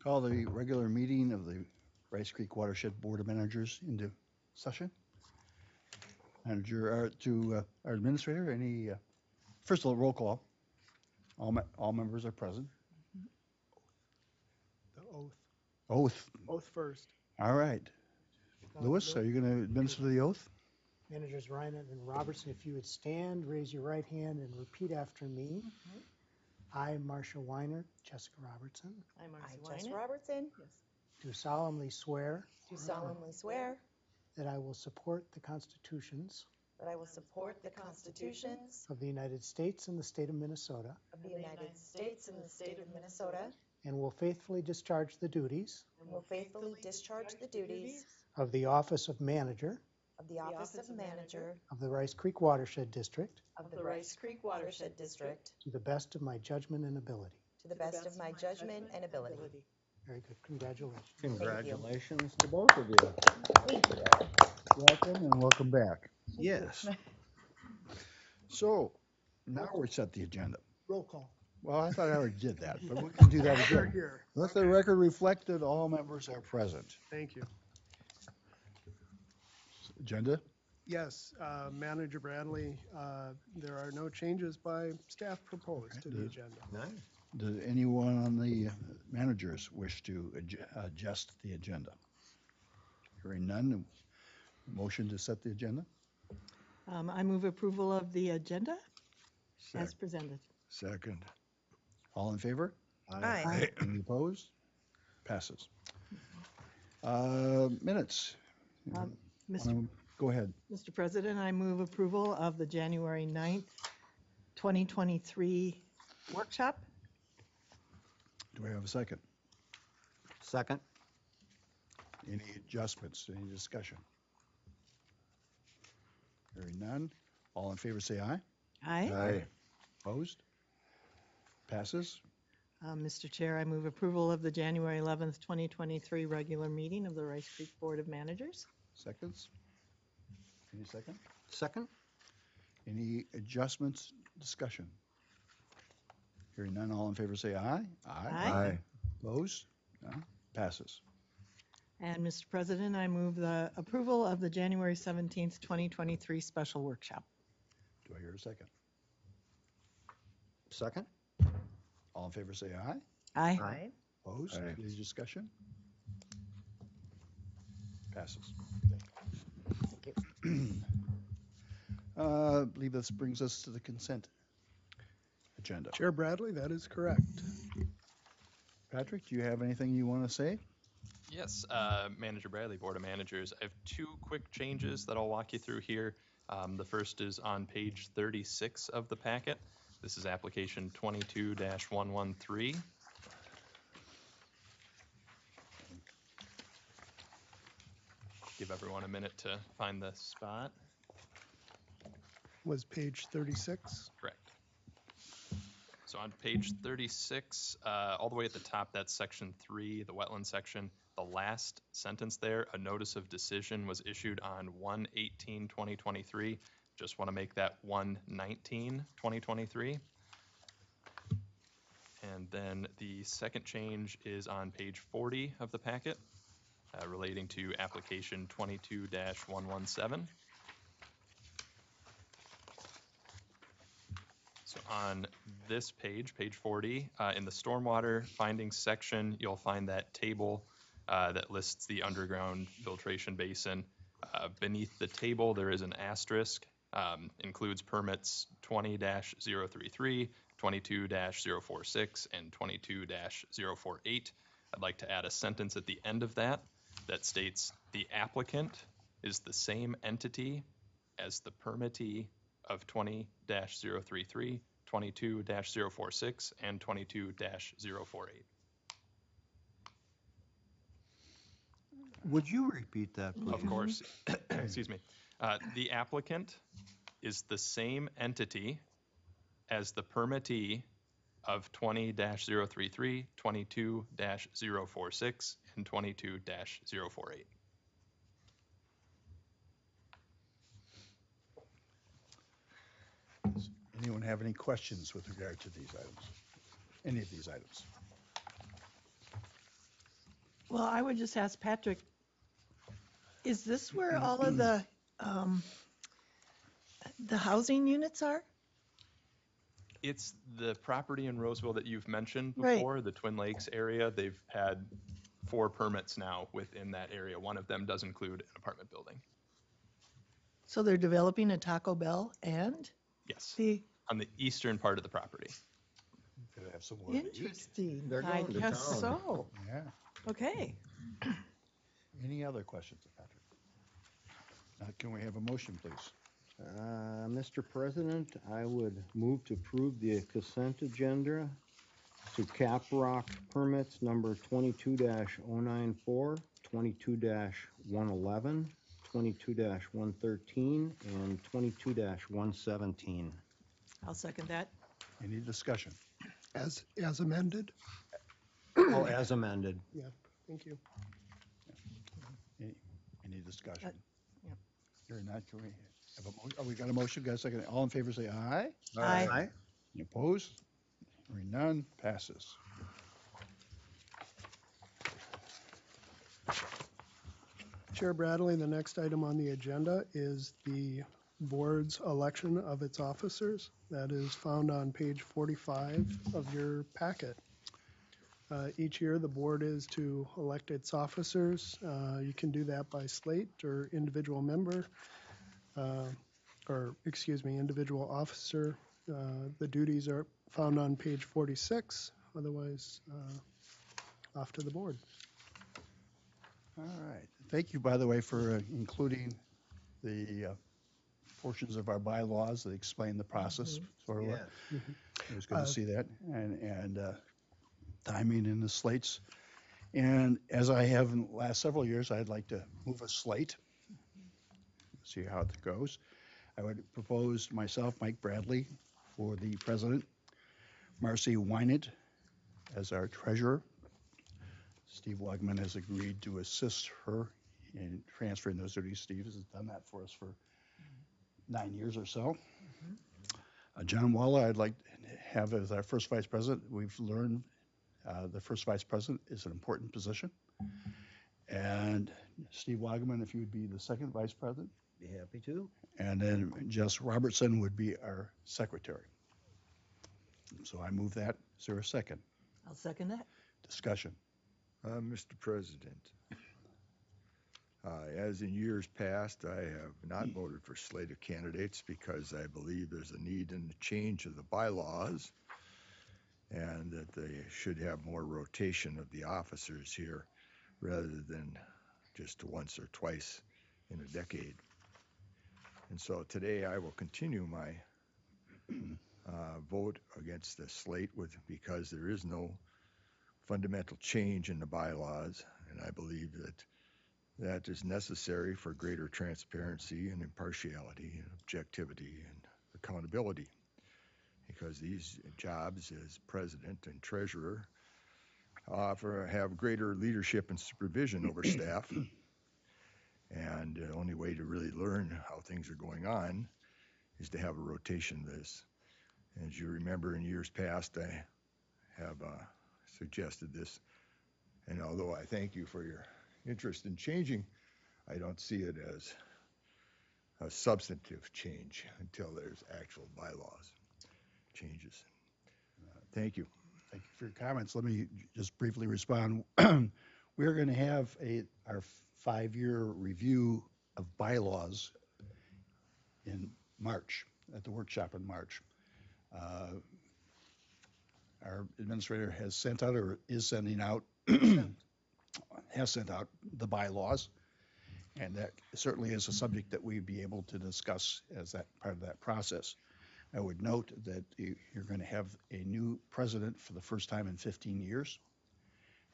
Call the regular meeting of the Rice Creek Watershed Board of Managers into session. Manager, to our administrator, first of all, roll call. All members are present. The oath. Oath. Oath first. All right. Lewis, are you going to administer the oath? Managers Ryan and Robertson, if you would stand, raise your right hand and repeat after me. I, Marcia Weiner, Jessica Robertson, I, Jess Robertson, do solemnly swear do solemnly swear that I will support the constitutions that I will support the constitutions of the United States and the state of Minnesota, of the United States and the state of Minnesota, and will faithfully discharge the duties and will faithfully discharge the duties of the office of manager of the office of manager of the Rice Creek Watershed District of the Rice Creek Watershed District to the best of my judgment and ability. to the best of my judgment and ability. Very good. Congratulations. Congratulations to both of you. Thank you. Welcome and welcome back. Yes. So now we're set the agenda. Roll call. Well, I thought I already did that, but we can do that You're again. here. Let the record reflect that all members are present. Thank you. Agenda? Yes, Manager Bradley, there are no changes by staff proposed to the Okay. agenda. Nice. Does anyone on the managers wish to adjust the agenda? Hearing none, motion to set the agenda? I move approval of the agenda as presented. Second. All in favor? Aye. Any opposed? Passes. Minutes. Go ahead. Mr. President, I move approval of the January 9th, 2023 workshop. Do I have a second? Second. Any adjustments, any discussion? Hearing none. All in favor say aye. Aye. Opposed? Passes. Mr. Chair, I move approval of the January 11th, 2023 regular meeting of the Rice Creek Board of Managers. Seconds? Any second? Second. Any adjustments, discussion? Hearing none, all in favor say aye. Aye. Opposed? No. Passes. And Mr. President, I move the approval of the January 17th, 2023 special workshop. Do I hear a second? Second. All in favor say aye. Aye. Aye. Opposed? Aye. Any discussion? Passes. I believe this brings us to the consent agenda. Chair Bradley, that is correct. Patrick, do you have anything you want to say? Yes, Manager Bradley, Board of Managers. I have two quick changes that I'll walk you through here. The first is on page 36 of the packet. This is application 22-113. Give everyone a minute to find the spot. Was page 36? Correct. So on page 36, all the way at the top, that's section 3, the wetland section. The last sentence there, a notice of decision was issued on 1/18/2023. Just want to make that 1/19/2023. And then the second change is on page 40 of the packet, relating to application 22-117. So on this page, page 40, in the stormwater findings section, you'll find that table that lists the underground filtration basin. Beneath the table, there is an asterisk, includes permits 20-033, 22-046, and 22-048. I'd like to add a sentence at the end of that states the applicant is the same entity as the permittee of 20-033, 22-046, and 22-048. Would you repeat that, please? Of course. Excuse me. The applicant is the same entity as the permittee of 20-033, 22-046, and 22-048. Does anyone have any questions with regard to these items? Any of these items? Well, I would just ask Patrick, is this where all of the housing units are? It's the property in Roseville that you've mentioned Right. before, the Twin Lakes area. They've had 4 permits now within that area. One of them does include an apartment building. So they're developing a Taco Bell and Yes, the, on the eastern part of the property. Could have some more to eat. interesting. They're I going to guess town. so. Yeah. Okay. Any other questions of Patrick? Can we have a motion, please? Mr. President, I would move to approve the consent agenda to Cap Rock permits number 22-094, 22-111, 22-113, and 22-117. I'll second that. Any discussion? As amended? Oh, as amended. Yeah, thank you. Any discussion? Yep. Hearing none, can we have a motion? Oh, we got a motion, got a second. All in favor, say aye. Aye. Any opposed? Hearing none, passes. Chair Bradley, the next item on the agenda is the board's election of its officers. That is found on page 45 of your packet. Each year, the board is to elect its officers. You can do that by slate or individual member, individual officer. The duties are found on page 46, otherwise off to the board. All right. Thank you, by the way, for including the portions of our bylaws that explain the process. Sort of, it was good to see that, and timing in the slates. And as I have in the last several years, I'd like to move a slate, see how it goes. I would propose myself, Mike Bradley, for the president, Marcy Wynant as our treasurer. Steve Wegman has agreed to assist her in transferring those duties. Steve has done that for us for 9 years or so. John Waller, I'd like to have as our first vice president. We've learned the first vice president is an important position. And Steve Wagman, if you would be the second vice president. Be happy to. And then Jess Robertson would be our secretary. So I move that. Is there a second? I'll second that. Discussion. Mr. President, as in years past, I have not voted for slate of candidates because I believe there's a need in the change of the bylaws and that they should have more rotation of the officers here rather than just once or twice in a decade. And so today I will continue my vote against the slate because there is no fundamental change in the bylaws, and I believe that is necessary for greater transparency and impartiality and objectivity and accountability, because these jobs as president and treasurer have greater leadership and supervision over staff, and the only way to really learn how things are going on is to have a rotation of this. As you remember, in years past, I have suggested this, and although I thank you for your interest in changing, I don't see it as a substantive change until there's actual bylaws changes. Thank you. Thank you for your comments. Let me just briefly respond. We're going to have our 5-year review of bylaws in March, at the workshop in March. Our administrator has sent out or is sending out, has sent out the bylaws, and that certainly is a subject that we'd be able to discuss as that part of that process. I would note that you're going to have a new president for the first time in 15 years,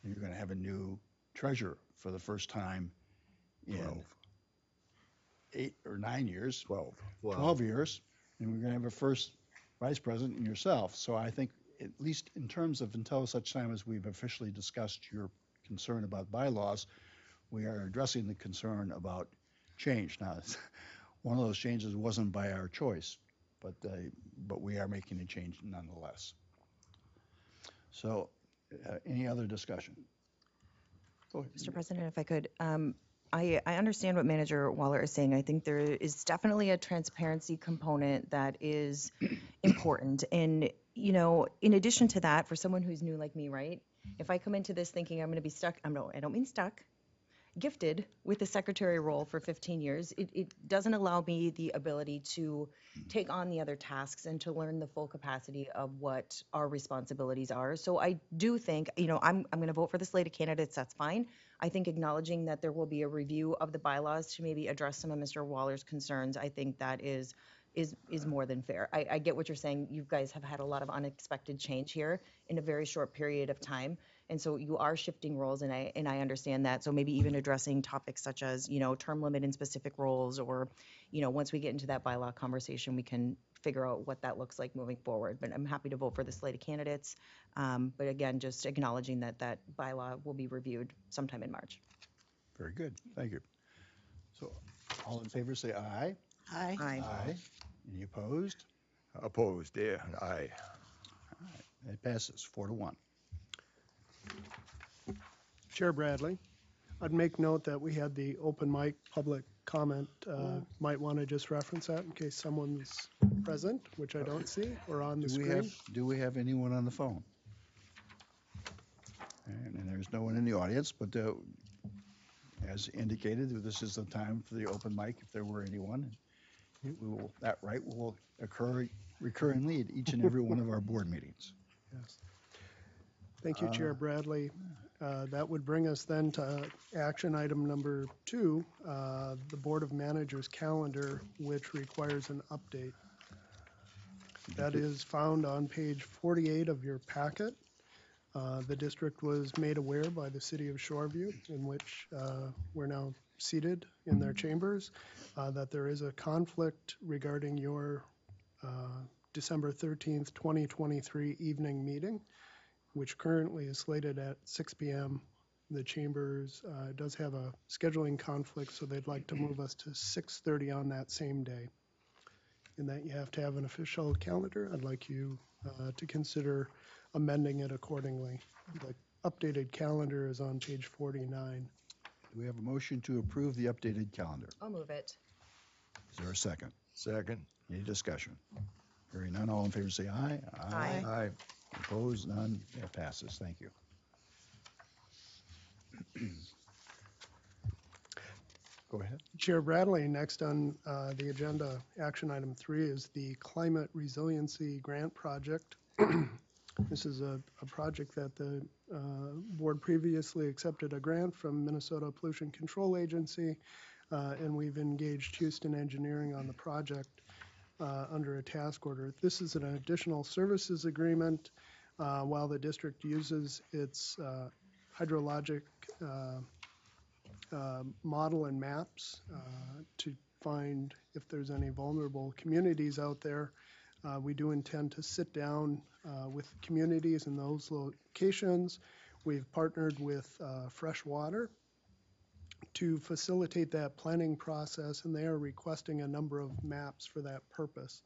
and you're going to have a new treasurer for the first time in 8 or 9 years. 12 years, and we're going to have a first vice president and yourself. So I think, at least in terms of until such time as we've officially discussed your concern about bylaws, we are addressing the concern about change. Now, one of those changes wasn't by our choice, but we are making a change nonetheless. So, any other discussion? Go ahead. Mr. President, if I could, I understand what Manager Waller is saying. I think there is definitely a transparency component that is important. And, you know, in addition to that, for someone who's new like me, right? If I come into this thinking I'm going to be stuck, I don't mean stuck, gifted with the secretary role for 15 years, it doesn't allow me the ability to take on the other tasks and to learn the full capacity of what our responsibilities are. So I do think, you know, I'm going to vote for the slate of candidates. That's fine. I think acknowledging that there will be a review of the bylaws to maybe address some of Mr. Waller's concerns, I think that is more than fair. I get what you're saying. You guys have had a lot of unexpected change here in a very short period of time. And so you are shifting roles, and I understand that. So maybe even addressing topics such as, you know, term limit in specific roles, or, you know, once we get into that bylaw conversation, we can figure out what that looks like moving forward. But I'm happy to vote for the slate of candidates. But again, just acknowledging that that bylaw will be reviewed sometime in March. Very good. Thank you. So all in favor, say aye. Aye. Aye. Any opposed? Opposed, yeah, aye. It passes 4-1. Chair Bradley, I'd make note that we had the open mic public comment. Might want to just reference that in case someone's present, which I don't see, or on the screen. Do we have anyone on the phone? And there's no one in the audience, but as indicated, this is the time for the open mic if there were anyone. That right will occur recurringly at each and every one of our board meetings. Yes. Thank you, Chair Bradley. That would bring us then to action item number 2, the Board of Managers calendar, which requires an update. That is found on page 48 of your packet. The district was made aware by the City of Shoreview, in which we're now seated in their chambers, that there is a conflict regarding your December 13th, 2023 evening meeting, which currently is slated at 6 p.m. The chambers does have a scheduling conflict, so they'd like to move us to 6:30 on that same day. In that you have to have an official calendar. I'd like you to consider amending it accordingly. The updated calendar is on page 49. Do we have a motion to approve the updated calendar? I'll move it. Is there a second? Second, Any discussion? Hearing none, all in favor say aye. Aye. aye. Opposed, none, that passes. Thank you. Go ahead. Chair Bradley, next on the agenda, action item 3 is the Climate Resiliency Grant Project. This is a project that the board previously accepted a grant from Minnesota Pollution Control Agency, and we've engaged Houston Engineering on the project under a task order. This is an additional services agreement while the district uses its hydrologic model and maps to find if there's any vulnerable communities out there. We do intend to sit down with communities in those locations. We've partnered with Fresh Water to facilitate that planning process, and they are requesting a number of maps for that purpose.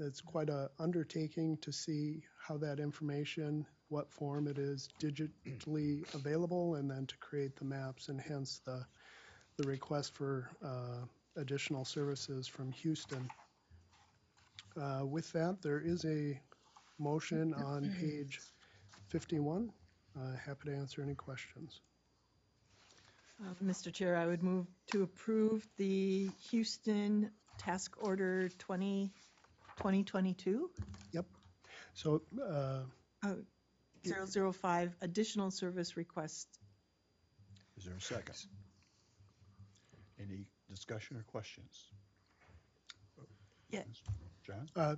It's quite an undertaking to see how that information, what form it is digitally available, and then to create the maps, and hence the request for additional services from Houston. With that, there is a motion on page 51. Happy to answer any questions. Mr. Chair, I would move to approve the Houston Task Order 2022 Yep. So 005 additional service request. Is there a second? Any discussion or questions? Yeah. John? Oh,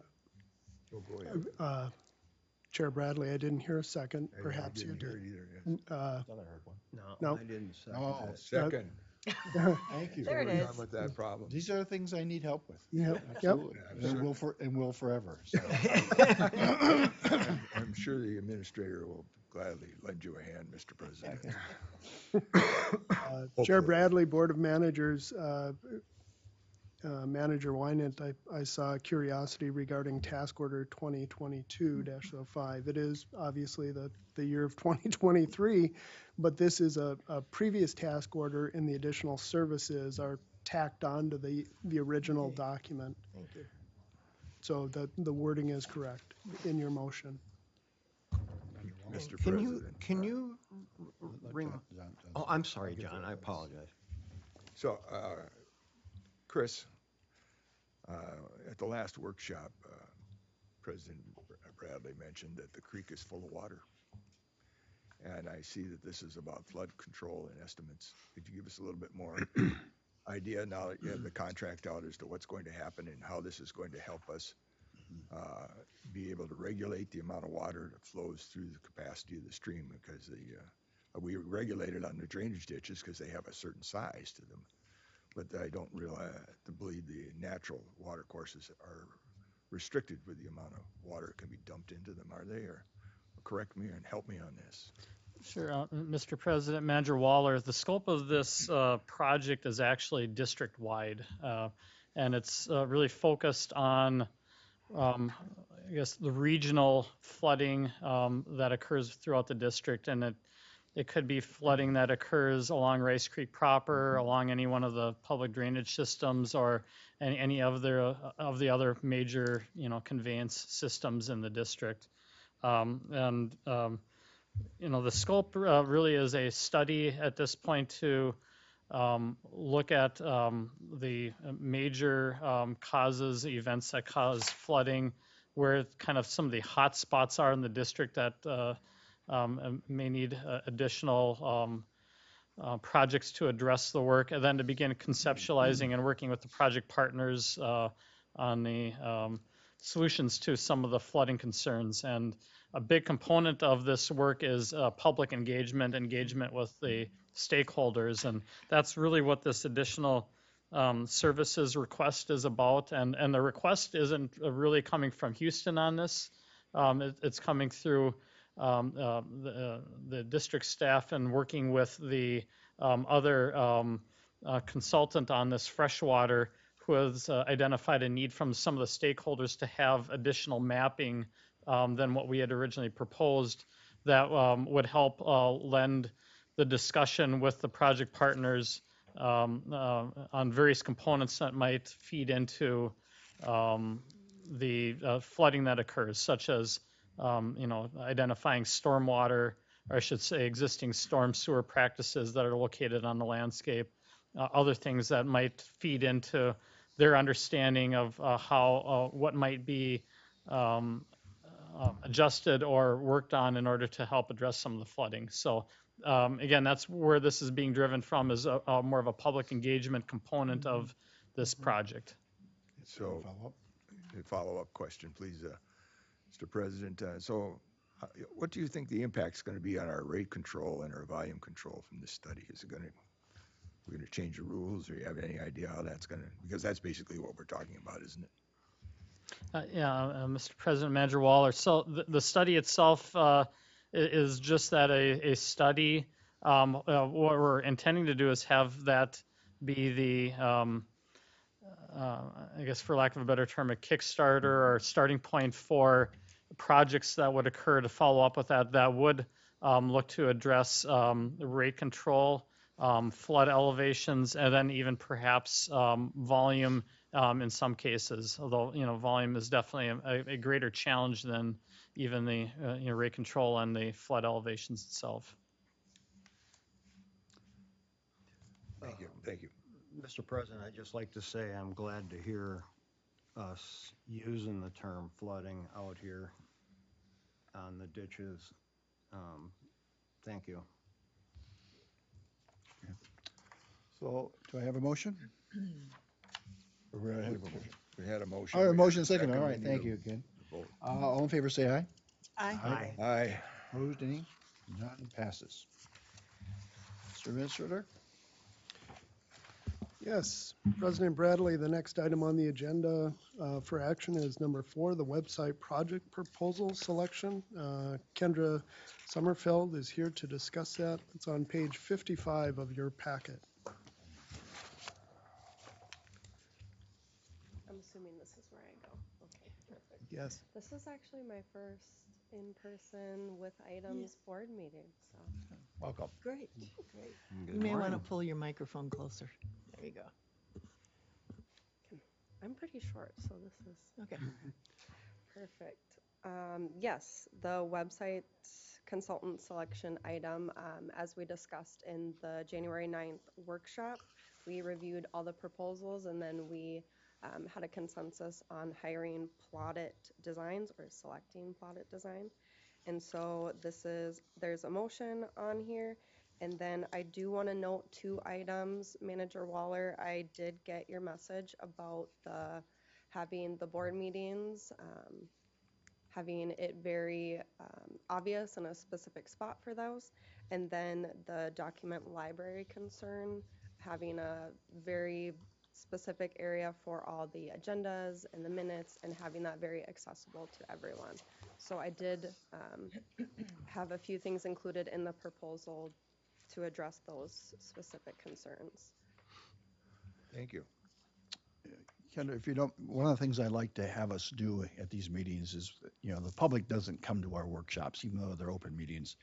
go ahead. Chair Bradley, I didn't hear a second. I Perhaps you didn't hear did. it either, yes. Thought I heard one. No. I didn't second Oh, that. Second. Thank you. There it We're is. done with that problem. These are the things I need help with. Yep. Absolutely. Absolutely. And will forever. So. I'm sure the administrator will gladly lend you a hand, Mr. President. Chair Bradley, Board of Managers, Manager Wynant, I saw curiosity regarding task order 2022-05. It is obviously the year of 2023, but this is a previous task order, and the additional services are tacked on to the original document. Thank you. So the wording is correct in your motion. Mr. Can President. you Let ring? John- Oh, I'm sorry, John, I apologize. So, Chris, at the last workshop, President Bradley mentioned that the creek is full of water. And I see that this is about flood control and estimates. Could you give us a little bit more idea now that you have the contract out as to what's going to happen and how this is going to help us be able to regulate the amount of water that flows through the capacity of the stream? Because we regulate it on the drainage ditches because they have a certain size to them. But I don't believe the natural water courses are restricted with the amount of water that can be dumped into them, are they? Or correct me and help me on this. Sure, Mr. President, Manager Waller, the scope of this project is actually district-wide, and it's really focused on, I guess, the regional flooding that occurs throughout the district, and it could be flooding that occurs along Rice Creek proper, along any one of the public drainage systems, or any of the other major, conveyance systems in the district. The scope really is a study at this point to look at the major causes, events that cause flooding, where kind of some of the hot spots are in the district that may need additional projects to address the work, and then to begin conceptualizing and working with the project partners on the solutions to some of the flooding concerns. And a big component of this work is public engagement with the stakeholders, and that's really what this additional services request is about. And the request isn't really coming from Houston on this. It's coming through the district staff and working with the other consultant on this freshwater, who has identified a need from some of the stakeholders to have additional mapping than what we had originally proposed that would help lend the discussion with the project partners on various components that might feed into the flooding that occurs, such as identifying stormwater, or I should say existing storm sewer practices that are located on the landscape, other things that might feed into their understanding of what might be adjusted or worked on in order to help address some of the flooding. So again, that's where this is being driven from, is more of a public engagement component of this project. So, a follow-up question, please, Mr. President. What do you think the impact is going to be on our rate control and our volume control from this study? Is it we're going to change the rules, or you have any idea how that's going to, because that's basically what we're talking about, isn't it? Mr. President, Manager Waller. So the study itself is just that, a study. What we're intending to do is have that be the, I guess for lack of a better term, a Kickstarter or starting point for projects that would occur to follow up with that would look to address rate control, flood elevations, and then even perhaps volume in some cases, although volume is definitely a greater challenge than even the rate control and the flood elevations itself. Thank you. Mr. President, I'd just like to say I'm glad to hear us using the term flooding out here on the ditches. Thank you. So, do I have a motion? We had a motion. Oh, a We motion had second. All second. right, We thank need you a again. vote. All in favor, say aye. Aye. Aye. Opposed, any? None, passes. Mr. Administrator? Yes, President Bradley, the next item on the agenda for action is number 4, the website project proposal selection. Kendra Sommerfeld is here to discuss that. It's on page 55 of your packet. I'm assuming this is where I go. Okay, perfect. Yes. This is actually my first in-person with items board meeting, so. Welcome. Great, great. Good You may want to morning. pull your microphone closer. There you go. I'm pretty short, so this is Okay. perfect. Yes, the website consultant selection item, as we discussed in the January 9th workshop, we reviewed all the proposals and then we had a consensus on hiring Plotted Designs or selecting Plotted Design. And so there's a motion on here. And then I do want to note 2 items. Manager Waller, I did get your message about having the board meetings, having it very obvious in a specific spot for those. And then the document library concern, having a very specific area for all the agendas and the minutes and having that very accessible to everyone. So I did have a few things included in the proposal to address those specific concerns. Thank you. Kendra, if you don't, one of the things I like to have us do at these meetings is, the public doesn't come to our workshops, even though they're open meetings,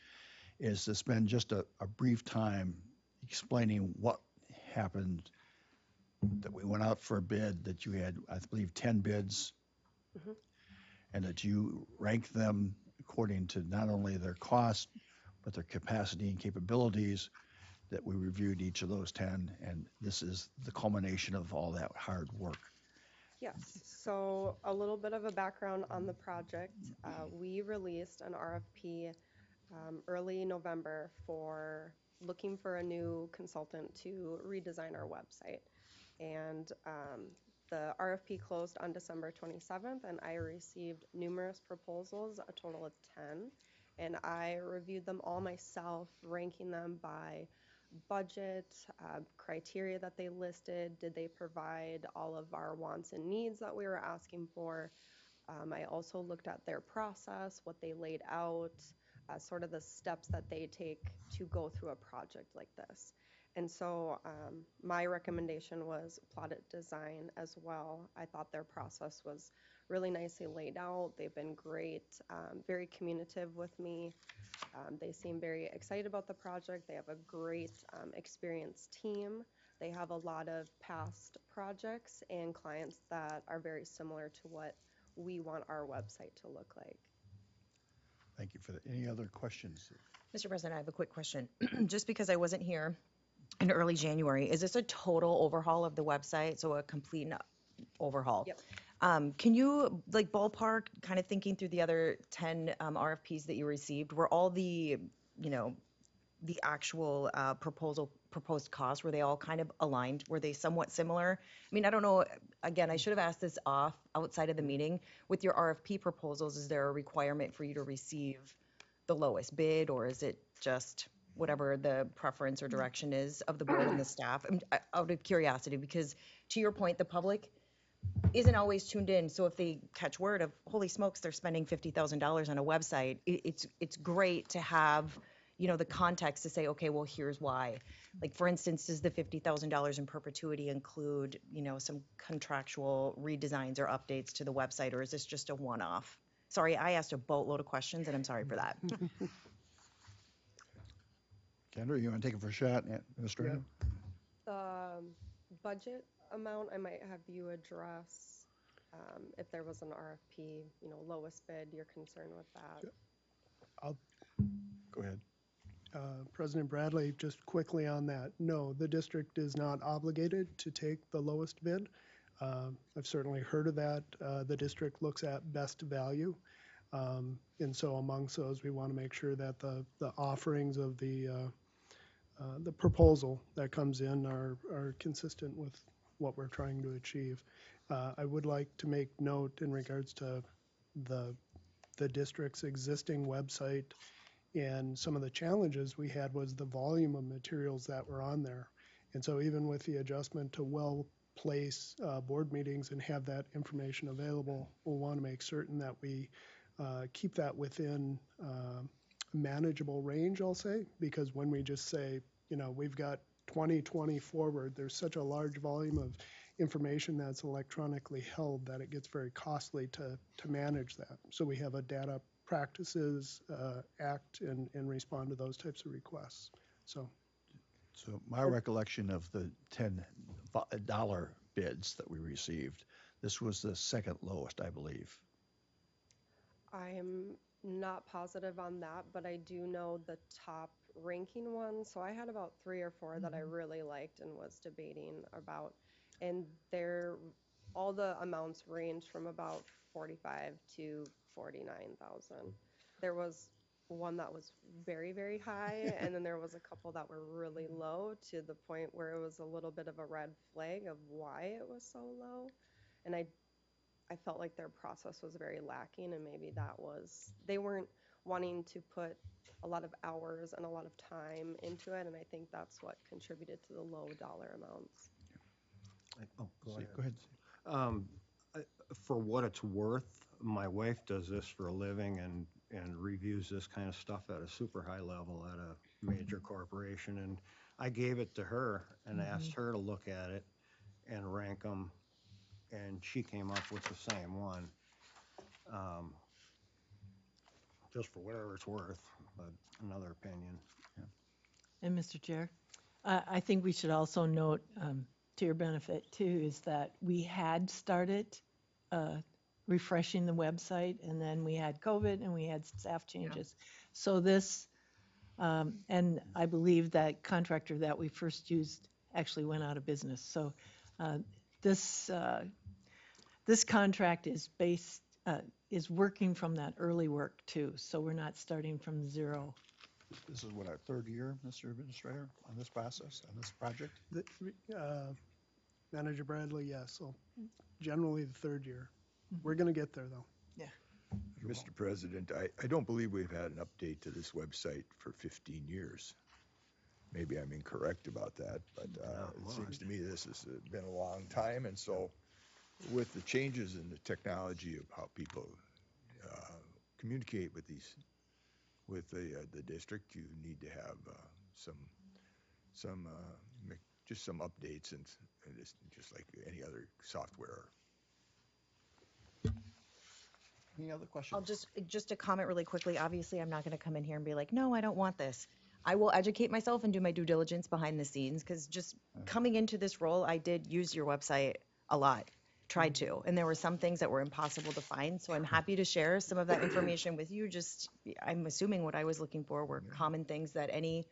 is to spend just a brief time explaining what happened, that we went out for a bid, that you had, I believe, 10 bids, Mhm. and that you ranked them according to not only their cost, but their capacity and capabilities, that we reviewed each of those 10, and this is the culmination of all that hard work. Yes, so a little bit of a background on the project. We released an RFP early November for looking for a new consultant to redesign our website. And the RFP closed on December 27th, and I received numerous proposals, a total of 10. And I reviewed them all myself, ranking them by budget, criteria that they listed, did they provide all of our wants and needs that we were asking for. I also looked at their process, what they laid out, sort of the steps that they take to go through a project like this. And so my recommendation was Plotted Design as well. I thought their process was really nicely laid out. They've been great, very communicative with me. They seem very excited about the project. They have a great experienced team. They have a lot of past projects and clients that are very similar to what we want our website to look like. Thank you for that. Any other questions? Mr. President, I have a quick question. Just because I wasn't here in early January, is this a total overhaul of the website? So a complete overhaul? Yep. Can you, like, ballpark, kind of thinking through the other 10 RFPs that you received, were all the actual proposed costs, were they all kind of aligned? Were they somewhat similar? I mean, I don't know, again, I should have asked this outside of the meeting. With your RFP proposals, is there a requirement for you to receive the lowest bid, or is it just whatever the preference or direction is of the board and the staff? Out of curiosity, because to your point, the public isn't always tuned in. So if they catch word of, holy smokes, they're spending $50,000 on a website, it's great to have, the context to say, okay, well, here's why. Like, for instance, does the $50,000 in perpetuity include, some contractual redesigns or updates to the website, or is this just a one-off? Sorry, I asked a boatload of questions, and I'm sorry for that. Kendra, you want to take it for a shot, Administrator? The budget amount, I might have you address if there was an RFP, lowest bid, you're concerned with that. Go ahead. President Bradley, just quickly on that, no, the district is not obligated to take the lowest bid. I've certainly heard of that. The district looks at best value. And so amongst those, we want to make sure that the offerings of the proposal that comes in are consistent with what we're trying to achieve. I would like to make note in regards to the district's existing website, and some of the challenges we had was the volume of materials that were on there. And so even with the adjustment to place board meetings and have that information available, we'll want to make certain that we keep that within manageable range, I'll say, because when we just say, we've got 2020 forward, there's such a large volume of information that's electronically held, that it gets very costly to manage that. So we have a data practices act and respond to those types of requests. So So my recollection of the $10 bids that we received, this was the second lowest, I believe. I'm not positive on that, but I do know the top ranking one. So I had about 3 or 4 that I really liked and was debating about. And all the amounts range from about 45 to 49,000. There was one that was very, very high, and then there was a couple that were really low to the point where it was a little bit of a red flag of why it was so low. And I felt like their process was very lacking, and maybe they weren't wanting to put a lot of hours and a lot of time into it, and I think that's what contributed to the low dollar amounts. Oh, go See, ahead. Go ahead. For what it's worth, my wife does this for a living and reviews this kind of stuff at a super high level at a major corporation. And I gave it to her and asked her to look at it and rank them, and she came up with the same one. Just for whatever it's worth, but another opinion. And Mr. Chair, I think we should also note, to your benefit too, is that we had started refreshing the website, and then we had COVID and we had staff changes. So this, and I believe that contractor that we first used actually went out of business. So this contract is working from that early work too. So we're not starting from zero. This is what, our third year, Mr. Administrator, on this process, on this project? Manager Bradley, yes. So generally the third year. We're going to get there though. Mr. President, I don't believe we've had an update to this website for 15 years. Maybe I'm incorrect about that, but it seems to me this has been a long time. And so with the changes in the technology of how people communicate with the district, you need to have just some updates, and it's just like any other software. Any other questions? I'll just to comment really quickly. Obviously, I'm not going to come in here and be like, no, I don't want this. I will educate myself and do my due diligence behind the scenes, because just coming into this role, I did use your website a lot, tried to, and there were some things that were impossible to find. So I'm happy to share some of that information with you. Just, I'm assuming what I was looking for were common things that any,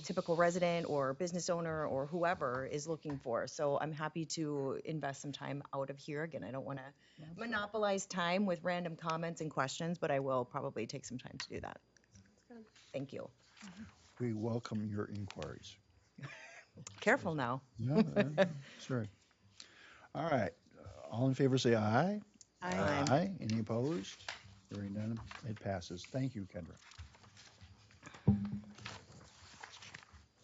typical resident or business owner or whoever is looking for. So I'm happy to invest some time out of here. Again, I don't want to monopolize time with random comments and questions, but I will probably take some time to do that. Thank you. We welcome your inquiries. Careful now. No, sorry. All right. All in favor, say aye. Aye. Aye. Any opposed? Hearing none, it passes. Thank you, Kendra.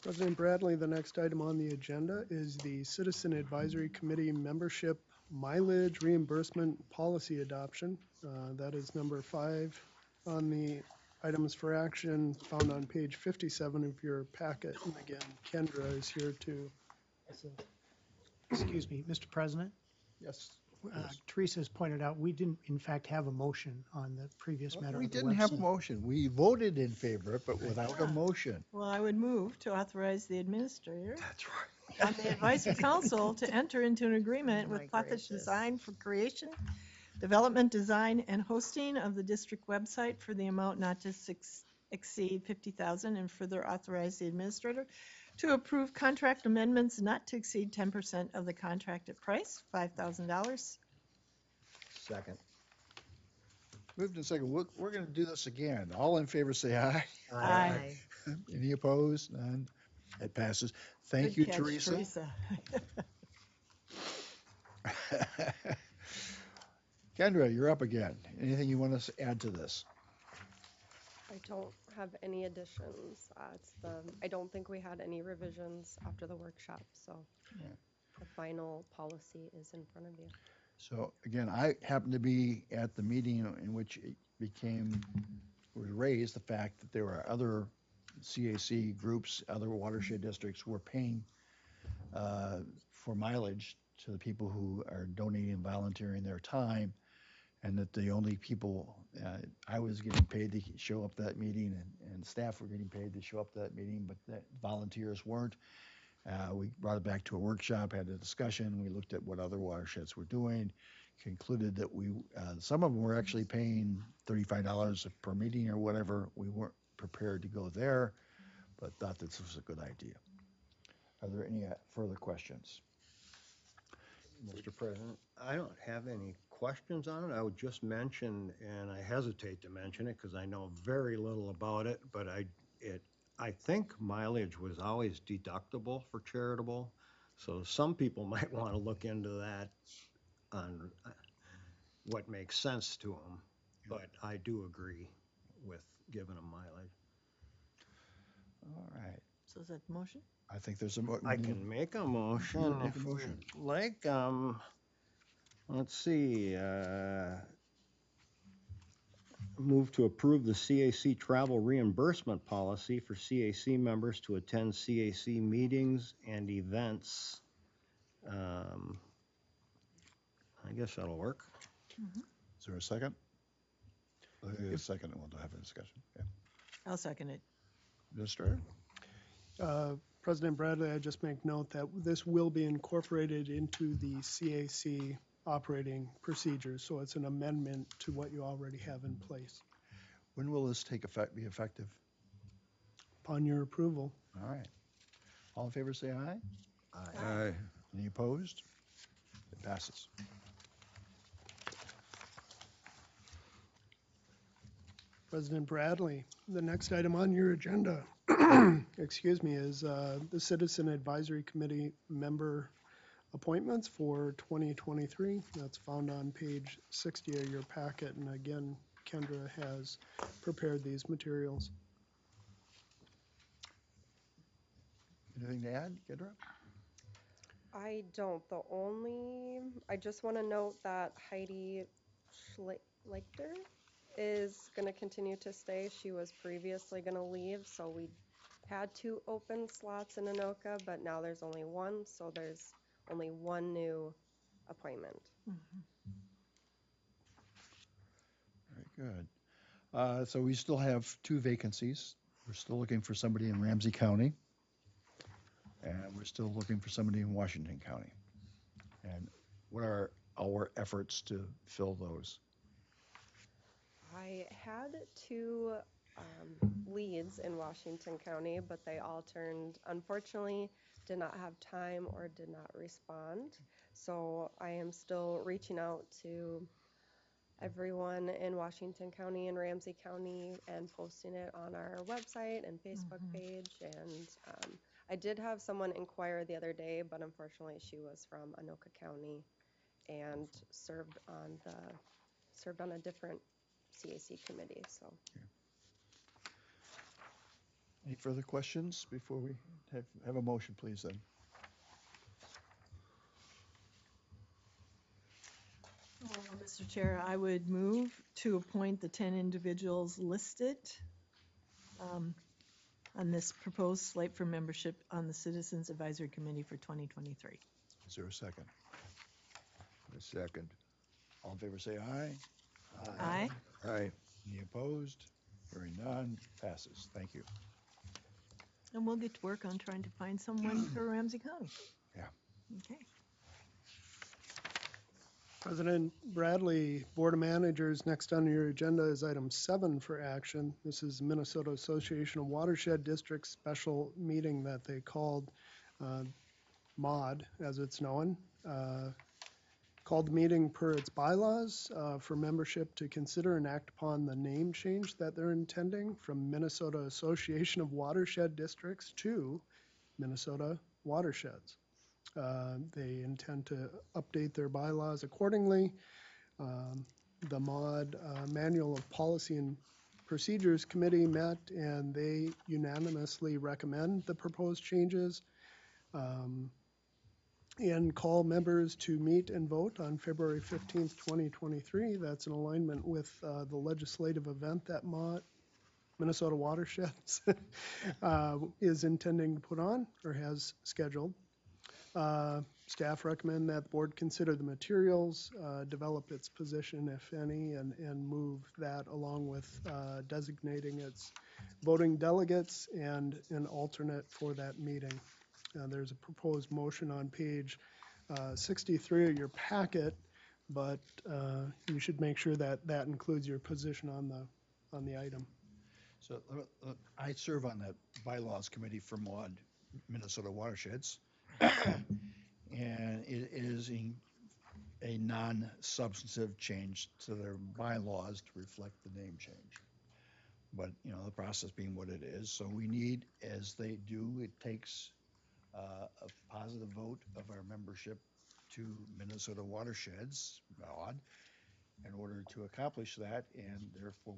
President Bradley, the next item on the agenda is the Citizen Advisory Committee membership mileage reimbursement policy adoption. That is number 5 on the items for action found on page 57 of your packet. And again, Kendra is here to assist. Excuse me, Mr. President. Yes. Teresa has pointed out, we didn't in fact have a motion on the previous matter. We of the didn't have a website. motion. We voted in favor of it, but without a motion. Well, I would move to authorize the administrator on the advisory council to enter into an agreement with Watershed Design for creation, development, design, and hosting of the district website for the amount not to exceed $50,000, and further authorize the administrator to approve contract amendments not to exceed 10% of the contracted price, $5,000. Second. Moved and second. We're going to do this again. All in favor, say aye. Aye. Any opposed? None. It passes. Thank you, Good catch, Teresa. Kendra, you're up again. Anything you want to add to this? I don't have any additions. I don't think we had any revisions after the workshop, so the final policy is in front of you. So again, I happened to be at the meeting in which it was raised the fact that there were other CAC groups, other watershed districts who were paying for mileage to the people who are donating and volunteering their time, and that the only people, I was getting paid to show up to that meeting, and staff were getting paid to show up to that meeting, but that volunteers weren't. We brought it back to a workshop, had a discussion, we looked at what other watersheds were doing, concluded that some of them were actually paying $35 per meeting or whatever. We weren't prepared to go there, but thought this was a good idea. Are there any further questions? Mr. President, I don't have any questions on it. I would just mention, and I hesitate to mention it because I know very little about it, but I think mileage was always deductible for charitable. So some people might want to look into that on what makes sense to them. But I do agree with giving them mileage. All right. So is that the motion? I think there's I can make a motion Make a if motion. you'd like. Let's see, move to approve the CAC travel reimbursement policy for CAC members to attend CAC meetings and events. I guess that'll work. Is there a second? A second, and we'll have a discussion. Yeah. I'll second it. Mr. President Bradley, I just make note that this will be incorporated into the CAC operating procedures, so it's an amendment to what you already have in place. When will this be effective? Upon your approval. All right. All in favor, say aye. Aye. Any opposed? It passes. President Bradley, the next item on your agenda, excuse me, is the Citizen Advisory Committee member appointments for 2023. That's found on page 60 of your packet. And again, Kendra has prepared these materials. Anything to add, Kendra? I don't. I just want to note that Heidi Schleichter is going to continue to stay. She was previously going to leave, so we had 2 open slots in Anoka, but now there's only 1, so there's only 1 new appointment. Very good. So we still have 2 vacancies. We're still looking for somebody in Ramsey County, and we're still looking for somebody in Washington County. And what are our efforts to fill those? I had 2 leads in Washington County, but they all unfortunately, did not have time or did not respond. So I am still reaching out to everyone in Washington County and Ramsey County and posting it on our website and Facebook page. And I did have someone inquire the other day, but unfortunately she was from Anoka County and served on a different CAC committee. So. Any further questions before we have a motion, please, then? Well, Mr. Chair, I would move to appoint the 10 individuals listed on this proposed slate for membership on the Citizens Advisory Committee for 2023. Is there a second? A second. All in favor, say aye. Aye. Aye. Any opposed? Hearing none, passes. Thank you. And we'll get to work on trying to find someone for Ramsey County. Yeah. Okay. President Bradley, Board of Managers, next on your agenda is item 7 for action. This is Minnesota Association of Watershed Districts special meeting that they called MOD, as it's known. Called the meeting per its bylaws for membership to consider and act upon the name change that they're intending from Minnesota Association of Watershed Districts to Minnesota Watersheds. They intend to update their bylaws accordingly. The MOD Manual of Policy and Procedures Committee met and they unanimously recommend the proposed changes and call members to meet and vote on February 15th, 2023. That's in alignment with the legislative event that Minnesota Watersheds is intending to put on or has scheduled. Staff recommend that the board consider the materials, develop its position, if any, and move that along with designating its voting delegates and an alternate for that meeting. There's a proposed motion on page 63 of your packet, but you should make sure that that includes your position on the item. So I serve on that bylaws committee for MAUD, Minnesota Watersheds. And it is a non-substantive change to their bylaws to reflect the name change. But, you know, the process being what it is, so we need, as they do, it takes a positive vote of our membership to Minnesota Watersheds, MAUD, in order to accomplish that, and therefore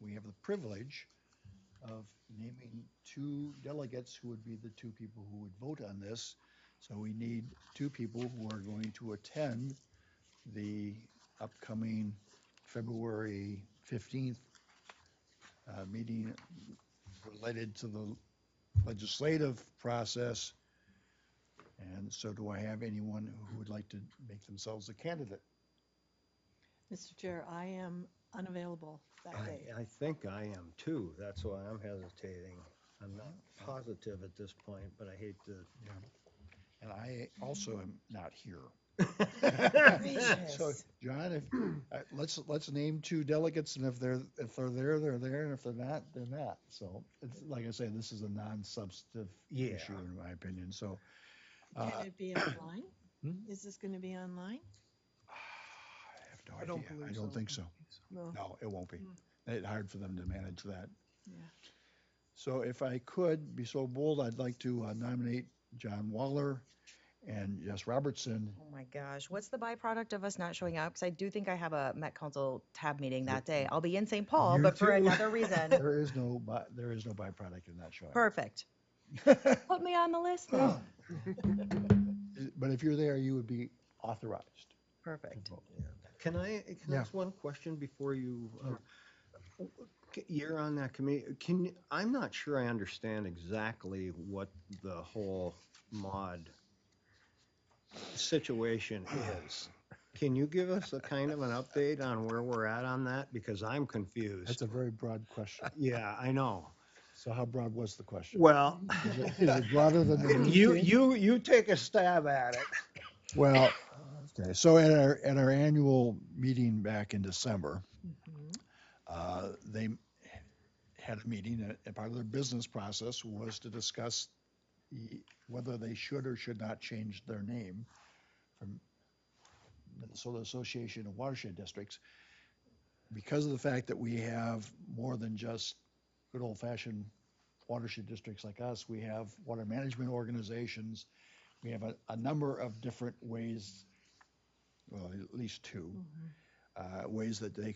we have the privilege of naming two delegates who would be the two people who would vote on this. So we need two people who are going to attend the upcoming February 15th meeting related to the legislative process. And so do I have anyone who would like to make themselves a candidate? Mr. Chair, I am unavailable that day. I think I am too. That's why I'm hesitating. I'm not positive at this point, but I hate to. Yeah. And I also am not here. Gracious. So, John, let's name two delegates, and if they're there, they're there, and if they're not, they're not. So, it's like I say, this is a non-substantive issue in my opinion. So, Can it be online? Hmm? Is this going to be online? I have no I don't idea. believe I don't so. think so. No. No, it won't be. It's hard for them to manage that. Yeah. So, if I could be so bold, I'd like to nominate John Waller and Jess Robertson. Oh my gosh, what's the byproduct of us not showing up? Because I do think I have a Met Council tab meeting that day. I'll be in St. Paul, You but for too. another reason. There is no byproduct in that showing. Perfect. Put me on the list then. But if you're there, you would be authorized. Perfect. Can I Yeah. ask one question before you? You're on that committee. I'm not sure I understand exactly what the whole mod situation is. Can you give us a kind of an update on where we're at on that? Because I'm confused. That's a very broad question. Yeah, I know. So how broad was the question? Well, Is it broader than the name change? you take a stab at it. Well, okay, so at our annual meeting back in December, they had a meeting, and part of their business process was to discuss whether they should or should not change their name from Minnesota Association of Watershed Districts, because of the fact that we have more than just good old-fashioned watershed districts like us. We have water management organizations. We have a number of different ways, well, at least two, ways that the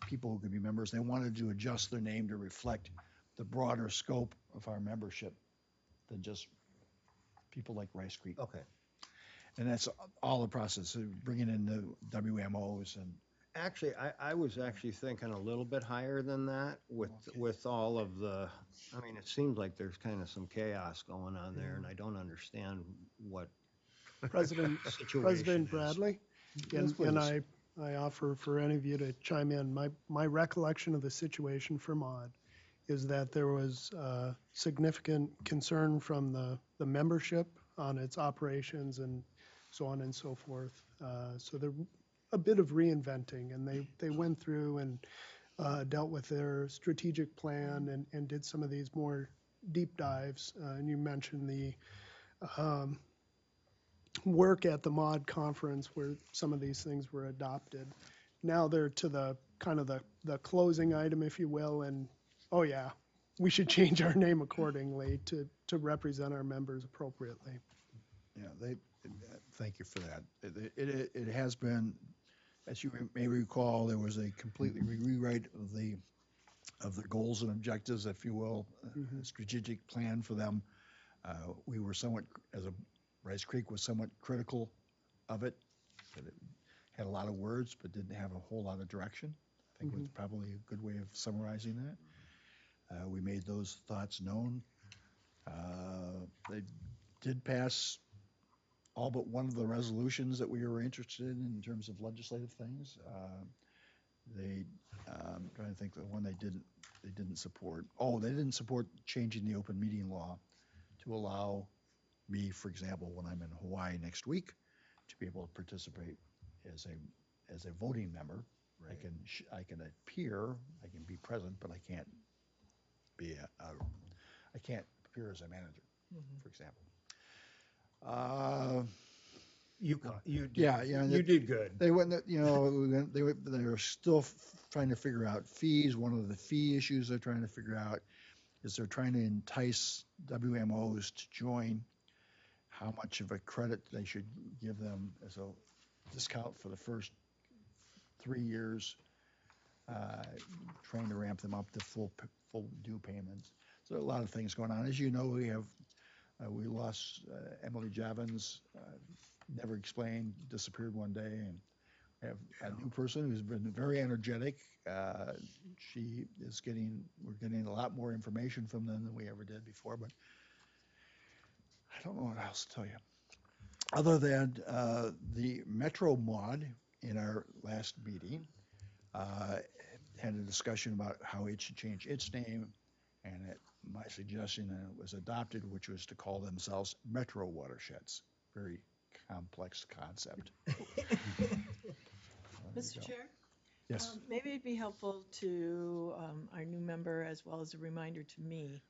people who could be members, they wanted to adjust their name to reflect the broader scope of our membership than just people like Rice Creek. Okay. And that's all the process of bringing in the WMOs and. Actually, I was actually thinking a little bit higher than that with all of the, I mean, it seems like there's kind of some chaos going on there, and I don't understand what President situation is. Bradley, Yes, and please. I offer for any of you to chime in. My recollection of the situation for MAUD is that there was significant concern from the membership on its operations and so on and so forth. So there a bit of reinventing, and they went through and dealt with their strategic plan and did some of these more deep dives. And you mentioned the work at the MAUD conference where some of these things were adopted. Now they're to the kind of the closing item, if you will, and oh yeah, we should change our name accordingly to represent our members appropriately. Yeah, thank you for that. It has been, as you may recall, there was a completely rewrite of the goals and objectives, if you will, a strategic plan for them. We were somewhat, Rice Creek was somewhat critical of it. That it had a lot of words, but didn't have a whole lot of direction. I think was probably a good way of summarizing that. We made those thoughts known. They did pass all but one of the resolutions that we were interested in terms of legislative things. I'm trying to think, the one they didn't support. Oh, they didn't support changing the open meeting law to allow me, for example, when I'm in Hawaii next week, to be able to participate as a voting member. Right. I can appear, I can be present, but I can't I can't appear as a manager, for example. You did, Yeah, you did good. They wouldn't, they were still trying to figure out fees. One of the fee issues they're trying to figure out is they're trying to entice WMOs to join, how much of a credit they should give them as a discount for the first 3 years, trying to ramp them up to full due payments. So a lot of things going on. As you know, we lost Emily Javins, never explained, disappeared one day, and we have a new person who's been very energetic. We're getting a lot more information from them than we ever did before, but I don't know what else to tell you. Other than the Metro mod in our last meeting had a discussion about how it should change its name, and my suggestion was adopted, which was to call themselves Metro Watersheds. Very complex concept. Mr. Chair? Yes. Maybe it'd be helpful to our new member, as well as a reminder to me,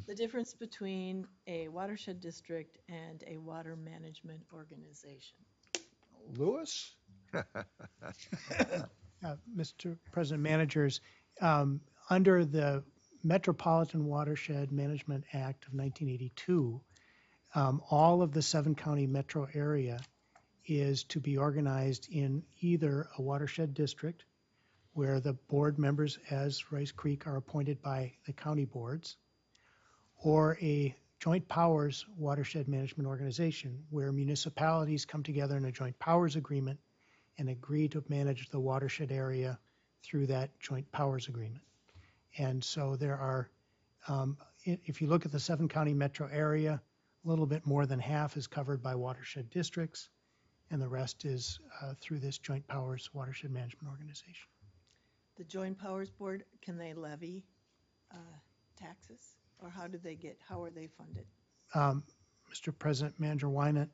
the difference between a watershed district and a water management organization. Lewis? Mr. President, managers, under the Metropolitan Watershed Management Act of 1982, all of the 7-county metro area is to be organized in either a watershed district, where the board members, as Rice Creek, are appointed by the county boards, or a joint powers watershed management organization, where municipalities come together in a joint powers agreement and agree to manage the watershed area through that joint powers agreement. And so there are, if you look at the 7-county metro area, a little bit more than half is covered by watershed districts, and the rest is through this joint powers watershed management organization. The Joint Powers Board, can they levy taxes? Or how are they funded? Mr. President, Manager Wynant,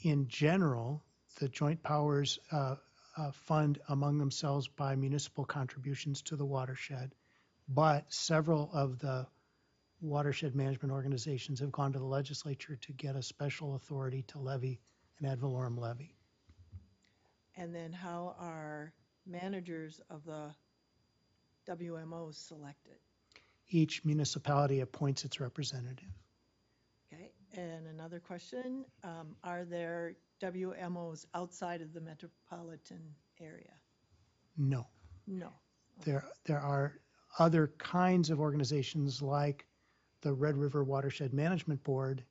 in general, the joint powers fund among themselves by municipal contributions to the watershed, but several of the watershed management organizations have gone to the legislature to get a special authority to levy an ad valorem levy. And then how are managers of the WMOs selected? Each municipality appoints its representative. Okay, and another question, are there WMOs outside of the metropolitan area? No. No. There are other kinds of organizations like the Red River Watershed Management Board,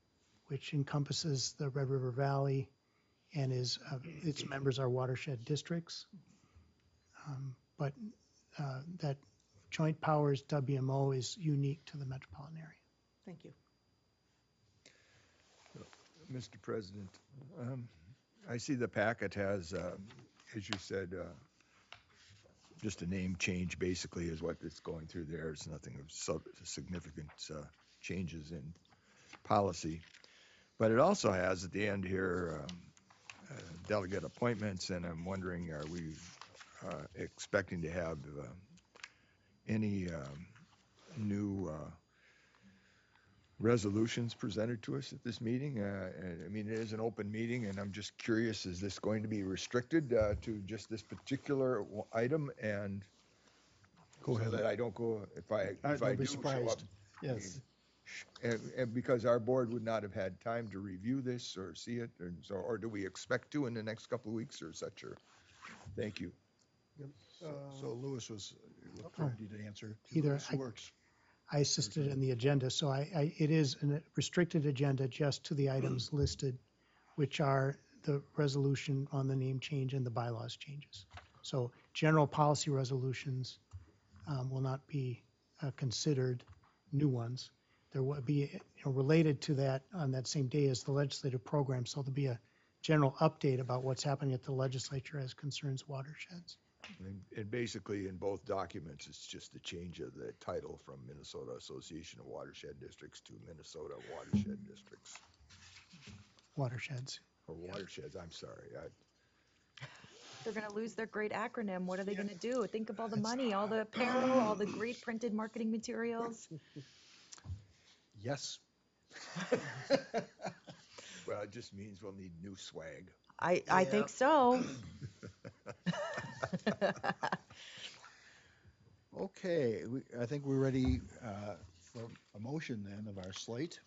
which encompasses the Red River Valley and its members are watershed districts. But that Joint Powers WMO is unique to the metropolitan area. Thank you. Mr. President, I see the packet has, as you said, just a name change basically is what it's going through there. It's nothing of significant changes in policy. But it also has at the end here delegate appointments, and I'm wondering, are we expecting to have any new resolutions presented to us at this meeting? I mean, it is an open meeting, and I'm just curious, is this going to be restricted to just this particular item? And Go ahead. so that I don't go, if I Don't be do show up. surprised. Yes. And because our board would not have had time to review this or see it, and so, or do we expect to in the next couple of weeks or such? Or, thank you. So Lewis was ready to answer. Either Lewis works. I assisted in the agenda, so it is a restricted agenda just to the items listed, which are the resolution on the name change and the bylaws changes. So general policy resolutions will not be considered new ones. there will be, related to that on that same day as the legislative program. So there'll be a general update about what's happening at the legislature as concerns watersheds. And basically, in both documents, it's just the change of the title from Minnesota Association of Watershed Districts to Minnesota Watershed Districts, Watersheds. or watersheds, I'm sorry. They're going to lose their great acronym. What are they going to do? Think of all the money, all the apparel, all the great printed marketing materials. Yes. Well, it just means we'll need new swag. I think so. Okay, I think we're ready for a motion then of our slate.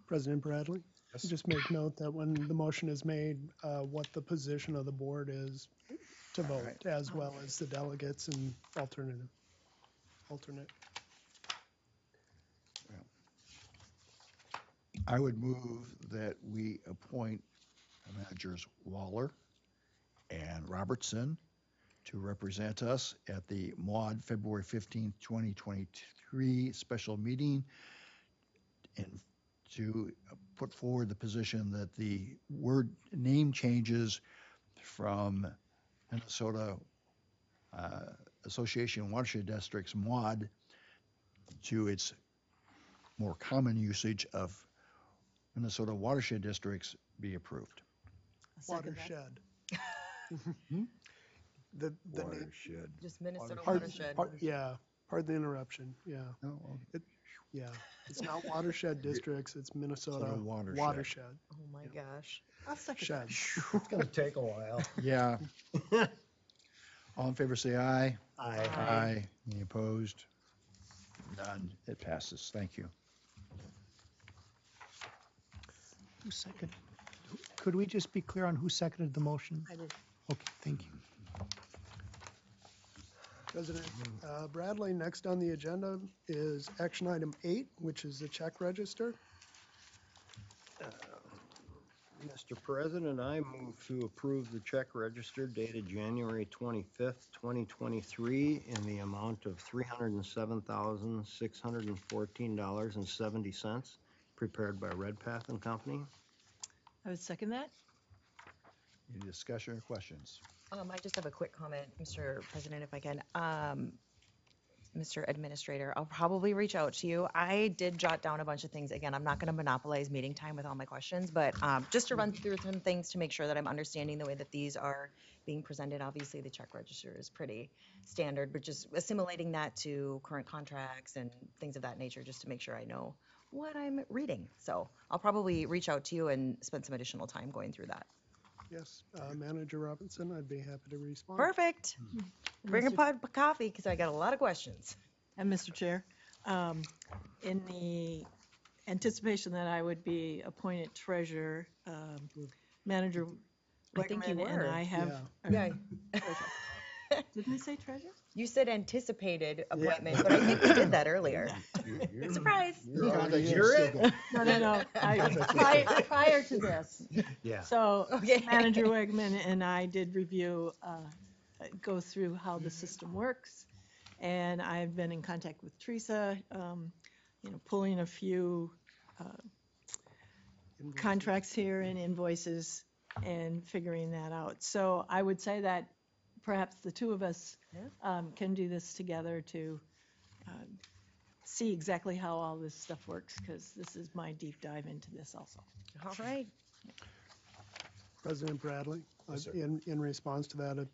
President Bradley? Just make note that when the motion is made, what the position of the board is to vote, right. as well as the delegates and alternate. I would move that we appoint managers Waller and Robertson to represent us at the MAUD February 15th, 2023 special meeting, and to put forward the position that the word name changes from Minnesota Association of Watershed Districts, MAUD, to its more common usage of Minnesota Watershed Districts be approved. Second that. Watershed. The name, Watershed. Just Minnesota pardon, watershed. pardon the interruption, yeah. No, okay. Yeah, it's not watershed districts, it's Minnesota Minnesota watershed. watershed. Oh my gosh. I'll second Shed. that. It's gonna take a while. Yeah. All in favor, say aye. Aye. Aye. Any opposed? None. It passes. Thank you. Who seconded? Could we just be clear on who seconded the motion? I did. Okay, thank you. President Bradley, next on the agenda is action item 8, which is the check register. Mr. President, I move to approve the check register dated January 25th, 2023 in the amount of $307,614.70 prepared by Redpath and Company. I would second that. Any discussion or questions? I just have a quick comment, Mr. President, if I can. Mr. Administrator, I'll probably reach out to you. I did jot down a bunch of things. Again, I'm not going to monopolize meeting time with all my questions, but just to run through some things to make sure that I'm understanding the way that these are being presented. Obviously, the check register is pretty standard, but just assimilating that to current contracts and things of that nature, just to make sure I know what I'm reading. So I'll probably reach out to you and spend some additional time going through that. Yes, Manager Robinson, I'd be happy to respond. Perfect. Bring a pot of coffee because I got a lot of questions. And Mr. Chair, in the anticipation that I would be appointed treasurer, Manager I think you Wegman and were. I have. Yeah. Didn't I say treasurer? You said anticipated appointment, but I think we did that earlier. Surprise. No. Prior to this. Yeah. So Okay. Manager Wegman and I did review, go through how the system works. And I've been in contact with Teresa, pulling a few contracts here and invoices and figuring that out. So I would say that perhaps the two of us can do this together to see exactly how all this stuff works, because this is my deep dive into this also. All right. President Bradley, Yes, sir. in response to that,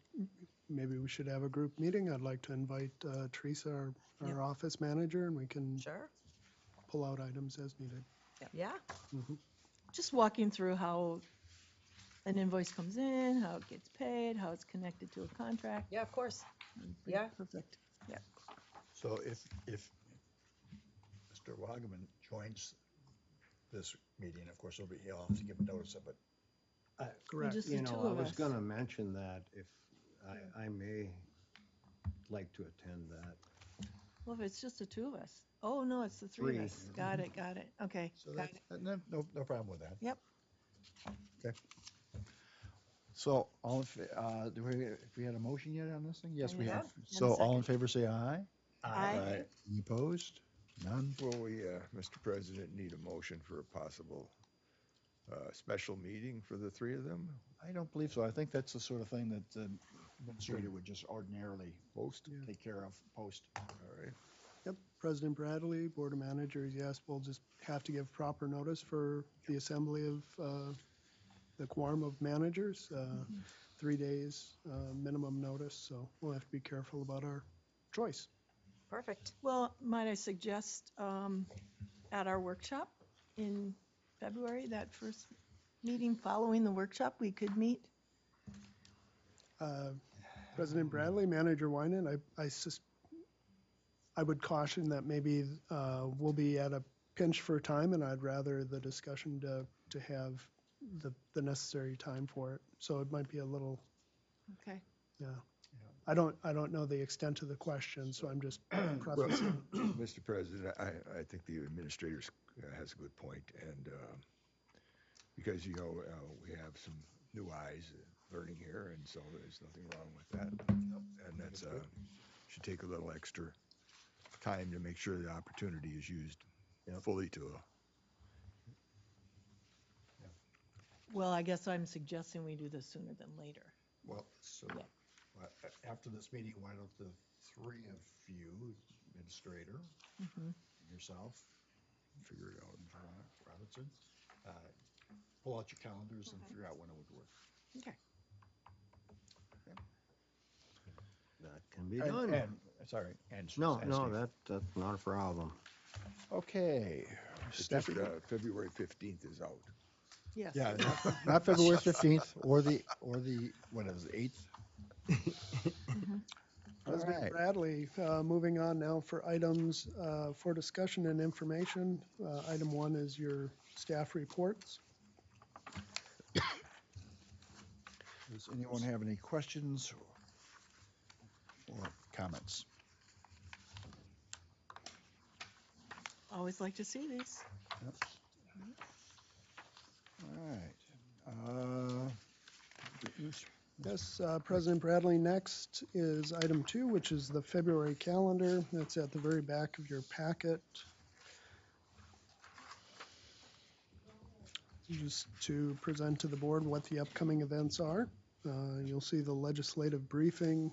maybe we should have a group meeting. I'd like to invite Teresa, our office manager, and we can Sure. pull out items as needed. Yeah. Just walking through how an invoice comes in, how it gets paid, how it's connected to a contract. Yeah, of course. Yeah. Perfect. Yeah. So if Mr. Wagaman joins this meeting, of course, he'll have to give a notice of it. Correct. Just the two I of was us. gonna mention that if I may like to attend that. Well, if it's just the two of us. Oh, no, it's the three of Three. us. Got it. Okay. So got that's, it. no problem with that. Yep. Okay. So do we had a motion yet on this thing? Yes, we Yeah. have. And a So all in second. favor, say aye. Aye. Any opposed? None? Will we, Mr. President, need a motion for a possible special meeting for the three of them? I don't believe so. I think that's the sort of thing that the administrator would just ordinarily take care of, post. All right. Yep, President Bradley, Board of Managers, yes, we'll just have to give proper notice for the assembly of the quorum of managers, 3 days minimum notice, so we'll have to be careful about our choice. Perfect. Well, might I suggest at our workshop in February, that first meeting following the workshop, we could meet? President Bradley, Manager Winan, I would caution that maybe we'll be at a pinch for time, and I'd rather the discussion to have the necessary time for it. So it might be a little, Okay. yeah. I don't know the extent of the question, so I'm just prefacing. Mr. President, I think the administrator has a good point, and because, you know, we have some new eyes learning here, and so there's nothing wrong with that. And that's, should take a little extra time to make sure the opportunity is used fully to Well, I guess I'm suggesting we do this sooner than later. Well, so after this meeting, why don't the three of you, administrator, yourself, figure it out, Robinson, pull out your calendars and figure out when it would work. Okay. That can be done. Sorry, and. No, and no, Steve. that's not a problem. Okay. It's Staff just, report. February 15th is out. Yes. Yeah, not February 15th or the, what is it, 8th? All President right. Bradley, moving on now for items for discussion and information. Item 1 is your staff reports. Does anyone have any questions or comments? Always like to see these. Yep. All right. Yes, President Bradley, next is item 2, which is the February calendar. That's at the very back of your packet. Just to present to the board what the upcoming events are. You'll see the legislative briefing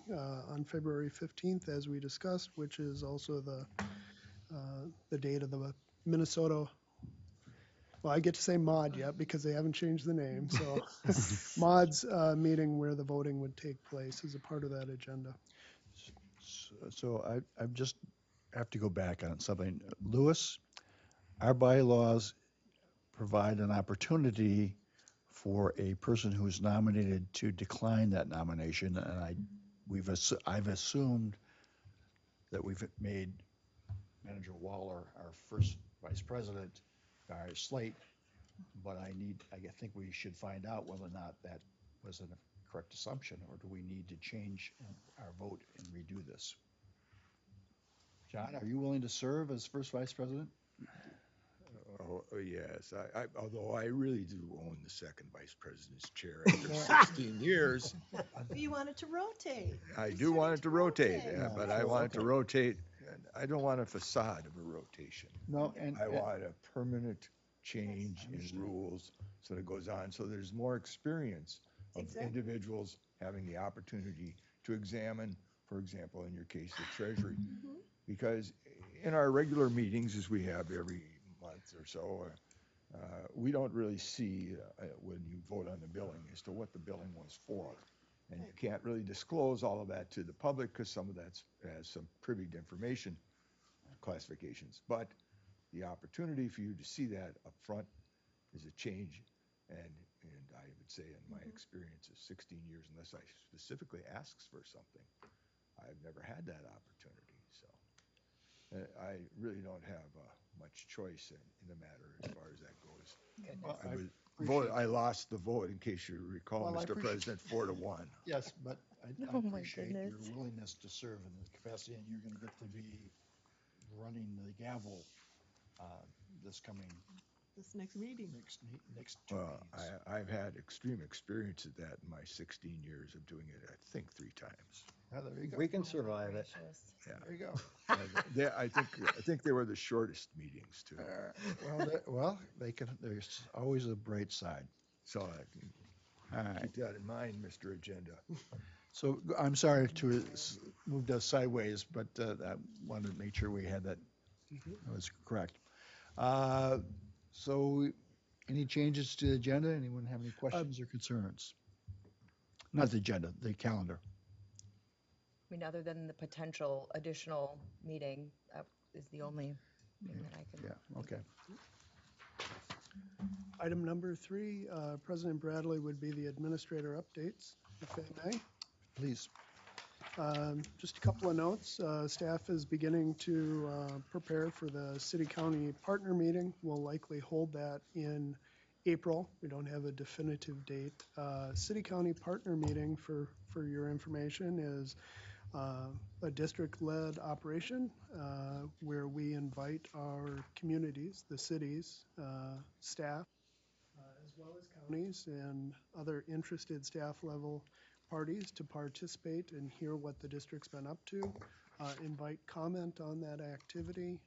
on February 15th, as we discussed, which is also the date of the Minnesota. Well, I get to say MOD yet because they haven't changed the name. So MOD's meeting where the voting would take place is a part of that agenda. So I just have to go back on something. Lewis, our bylaws provide an opportunity for a person who's nominated to decline that nomination, and I've assumed that we've made Manager Waller our first vice president, our slate, but I think we should find out whether or not that was a correct assumption, or do we need to change our vote and redo this? John, are you willing to serve as first vice president? Oh, yes, although I really do own the second vice president's chair after 16 years. You wanted to rotate. I do want it to rotate, yeah, but I want it to rotate. And I don't want a facade of a rotation. No, I want a permanent change in rules so that it goes on. So there's more experience of individuals having the opportunity to examine, for example, in your case, the Treasury. Because in our regular meetings, as we have every month or so, we don't really see when you vote on the billing as to what the billing was for. And you can't really disclose all of that to the public because some of that has some privileged information classifications. But the opportunity for you to see that up front is a change. And I would say in my experience of 16 years, unless I specifically asks for something, I've never had that opportunity. So I really don't have much choice in the matter as far as that goes. I lost the vote, in case you recall, Mr. President, 4-1. Yes, but I Oh, my appreciate your goodness. willingness to serve in the capacity, and you're going to get to be running the gavel this coming this next meeting. Next 2 Well, meetings. I've had extreme experience at that in my 16 years of doing it, I think 3 times. Oh, there you go. We can survive it. There you go. I think they were the shortest meetings too. Well, there's always a bright side. So All right. keep that in mind, Mr. Agenda. So I'm sorry to move us sideways, but I wanted to make sure we had that was correct. So any changes to the agenda? Anyone have any questions or concerns? Not the agenda, the calendar. I mean, other than the potential additional meeting, that is the only thing that I can. Yeah, okay. Item number 3, President Bradley would be the administrator updates, if I may. Please. Just a couple of notes. Staff is beginning to prepare for the city-county partner meeting. We'll likely hold that in April. We don't have a definitive date. City-county partner meeting, for your information, is a district-led operation where we invite our communities, the cities, staff, as well as counties and other interested staff level parties to participate and hear what the district's been up to, invite comment on that activity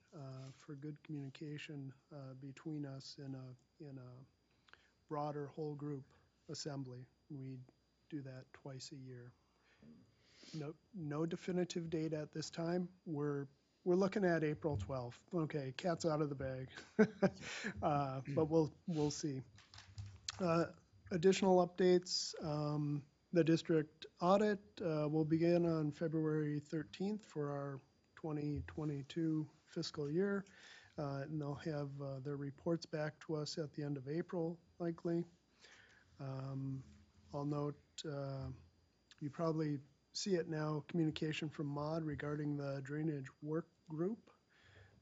for good communication between us in a broader whole group assembly. We do that twice a year. No definitive date at this time. We're looking at April 12th. Okay, cat's out of the bag. But we'll see. Additional updates. The district audit will begin on February 13th for our 2022 fiscal year. And they'll have their reports back to us at the end of April, likely. I'll note, you probably see it now, communication from MAUD regarding the drainage work group.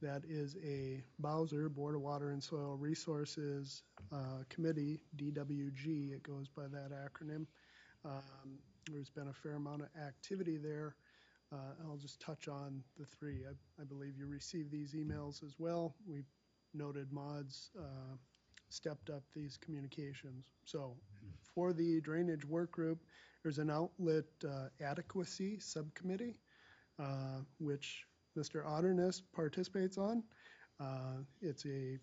That is a Bowser, Board of Water and Soil Resources Committee, DWG, it goes by that acronym. There's been a fair amount of activity there. I'll just touch on the 3. I believe you received these emails as well. We noted MAUD's stepped up these communications. So for the drainage work group, there's an outlet adequacy subcommittee, which Mr. Otterness participates on. It's a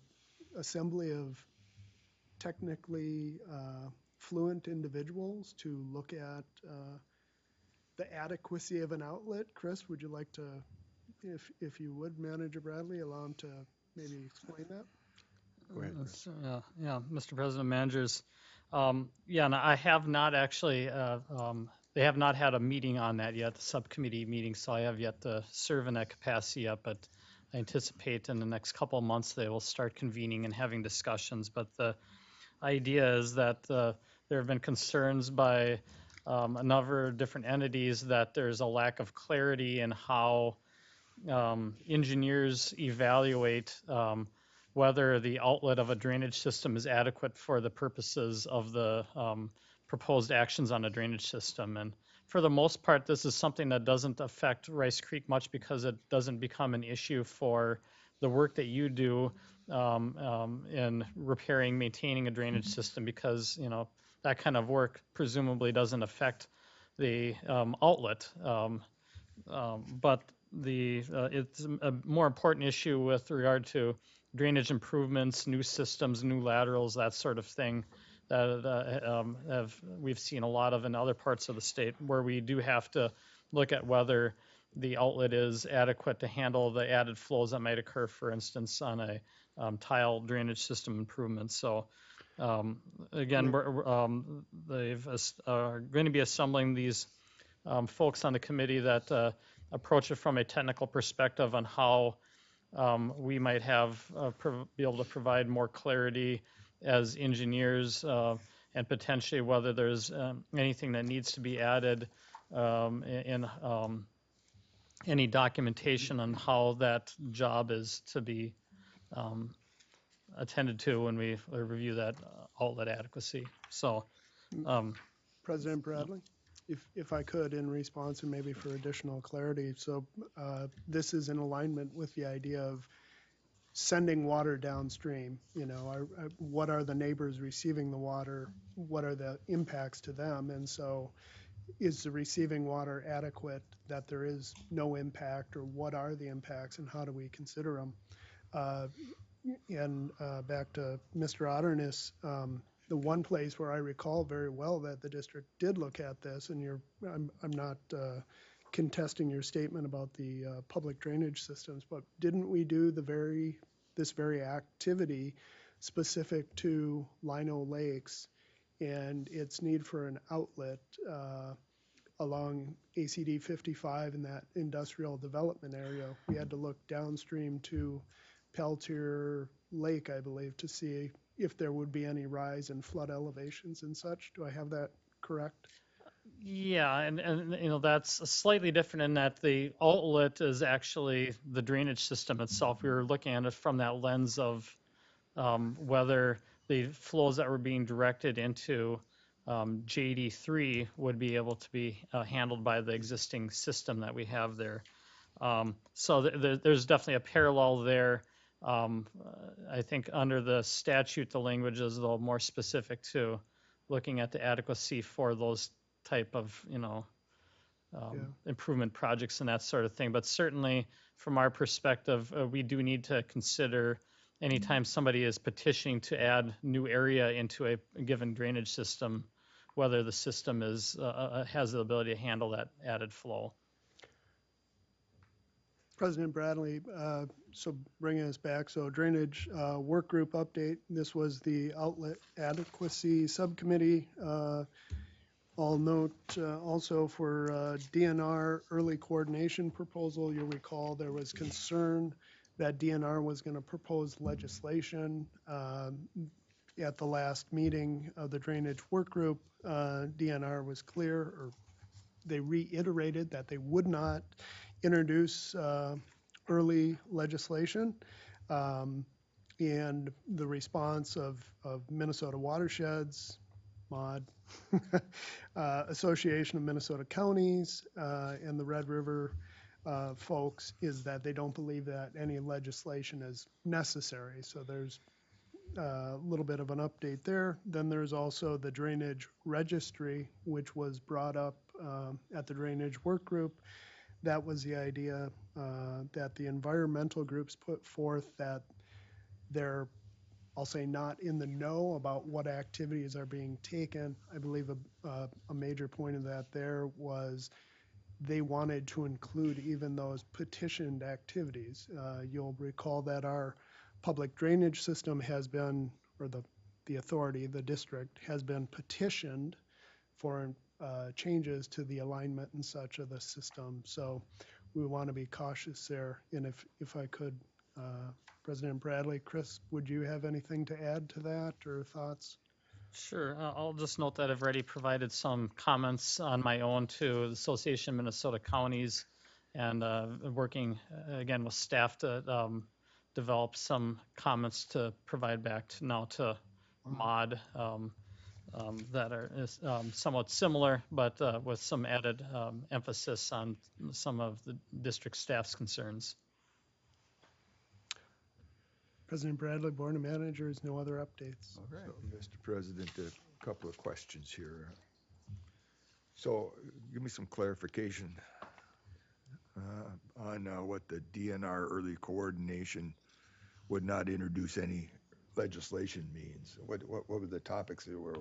assembly of technically fluent individuals to look at the adequacy of an outlet. Chris, would you like to, if you would, Manager Bradley, allow him to maybe explain that? Go ahead, Chris. Yeah, Mr. President, managers. Yeah, and I have not actually, they have not had a meeting on that yet, the subcommittee meeting, so I have yet to serve in that capacity yet, but I anticipate in the next couple of months they will start convening and having discussions. But the idea is that there have been concerns by a number of different entities that there's a lack of clarity in how engineers evaluate whether the outlet of a drainage system is adequate for the purposes of the proposed actions on a drainage system. And for the most part, this is something that doesn't affect Rice Creek much because it doesn't become an issue for the work that you do in repairing, maintaining a drainage system, because, you know, that kind of work presumably doesn't affect the outlet. But it's a more important issue with regard to drainage improvements, new systems, new laterals, that sort of thing that we've seen a lot of in other parts of the state, where we do have to look at whether the outlet is adequate to handle the added flows that might occur, for instance, on a tile drainage system improvement. So again, they've are going to be assembling these folks on the committee that approach it from a technical perspective on how we might be able to provide more clarity as engineers, and potentially whether there's anything that needs to be added in any documentation on how that job is to be attended to when we review that outlet adequacy. So, President Bradley, if I could, in response and maybe for additional clarity. So this is in alignment with the idea of sending water downstream. What are the neighbors receiving the water? What are the impacts to them? And so is the receiving water adequate, that there is no impact, or what are the impacts and how do we consider them? And back to Mr. Otterness, the one place where I recall very well that the district did look at this, and I'm not contesting your statement about the public drainage systems, but didn't we do this very activity specific to Lino Lakes and its need for an outlet along ACD 55 in that industrial development area? We had to look downstream to Peltier Lake, I believe, to see if there would be any rise in flood elevations and such. Do I have that correct? Yeah, and that's slightly different in that the outlet is actually the drainage system itself. We were looking at it from that lens of whether the flows that were being directed into JD3 would be able to be handled by the existing system that we have there. So there's definitely a parallel there. I think under the statute, the language is a little more specific to looking at the adequacy for those type of, improvement projects and that sort of thing. But certainly, from our perspective, we do need to consider anytime somebody is petitioning to add new area into a given drainage system, whether the system has the ability to handle that added flow. President Bradley, so bringing us back, so drainage work group update. This was the outlet adequacy subcommittee. I'll note also for DNR early coordination proposal, you'll recall there was concern that DNR was going to propose legislation. At the last meeting of the drainage work group, DNR was clear, or they reiterated that they would not introduce early legislation. And the response of Minnesota Watersheds, MOD, Association of Minnesota Counties, and the Red River folks is that they don't believe that any legislation is necessary. So there's a little bit of an update there. Then there's also the drainage registry, which was brought up at the drainage work group. That was the idea that the environmental groups put forth, that they're, I'll say, not in the know about what activities are being taken. I believe a major point of that there was they wanted to include even those petitioned activities. You'll recall that our public drainage system has been, or the authority, the district, has been petitioned for changes to the alignment and such of the system. So we want to be cautious there. And if I could, President Bradley, Chris, would you have anything to add to that or thoughts? Sure. I'll just note that I've already provided some comments on my own to the Association of Minnesota Counties, and working again with staff to develop some comments to provide back to MOD that are somewhat similar, but with some added emphasis on some of the district staff's concerns. President Bradley, Board of Managers, no other updates. All right. So, Mr. President, a couple of questions here. So give me some clarification on what the DNR early coordination would not introduce any legislation means. What were the topics that were,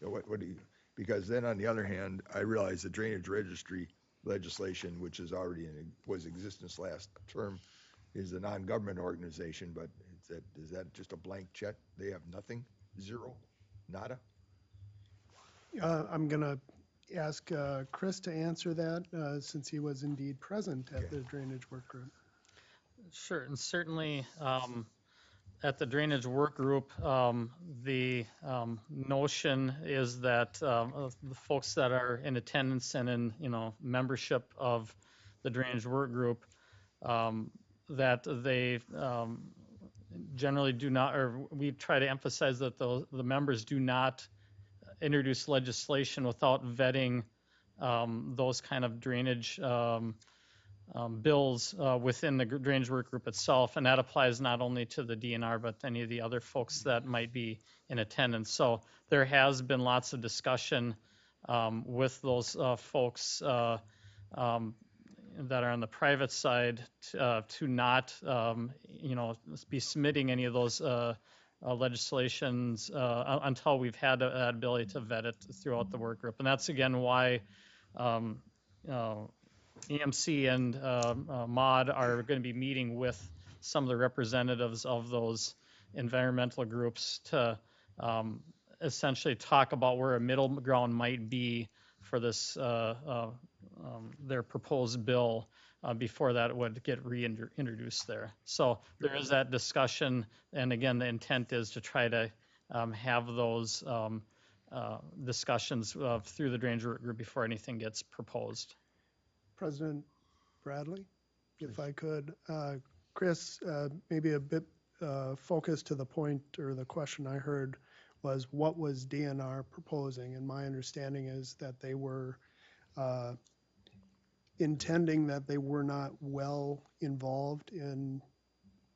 what do you, because then on the other hand, I realize the drainage registry legislation, which is already was in existence last term, is a non-government organization, but is that just a blank check? They have nothing? Zero? Nada? I'm going to ask Chris to answer that since he was indeed present at the drainage work group. Sure, and certainly at the drainage work group, the notion is that the folks that are in attendance and in membership of the drainage work group, that they generally do not, or we try to emphasize that the members do not introduce legislation without vetting those kind of drainage bills within the drainage work group itself, and that applies not only to the DNR, but any of the other folks that might be in attendance. So there has been lots of discussion with those folks that are on the private side to not, be submitting any of those legislations until we've had that ability to vet it throughout the work group. And that's again why EMC and MOD are going to be meeting with some of the representatives of those environmental groups to essentially talk about where a middle ground might be for this their proposed bill before that would get reintroduced there. So there is that discussion, and again, the intent is to try to have those discussions through the drainage work group before anything gets proposed. President Bradley, if I could. Chris, maybe a bit focused to the point or the question I heard was what was DNR proposing? And my understanding is that they were intending that they were not well involved in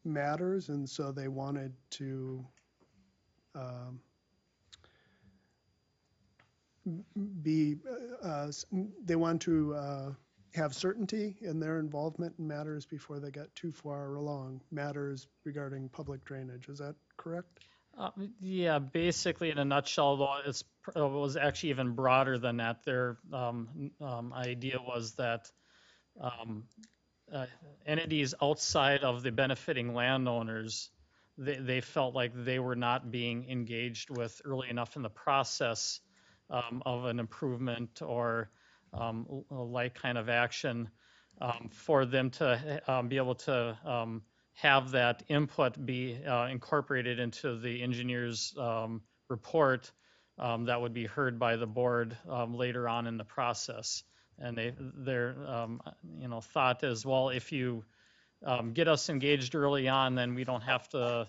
matters, and so they wanted to have certainty in their involvement in matters before they got too far along, matters regarding public drainage. Is that correct? Yeah, basically in a nutshell, though, it was actually even broader than that. Their idea was that entities outside of the benefiting landowners, they felt like they were not being engaged with early enough in the process of an improvement or like kind of action for them to be able to have that input be incorporated into the engineer's report that would be heard by the board later on in the process. And their thought is, well, if you get us engaged early on, then we don't have to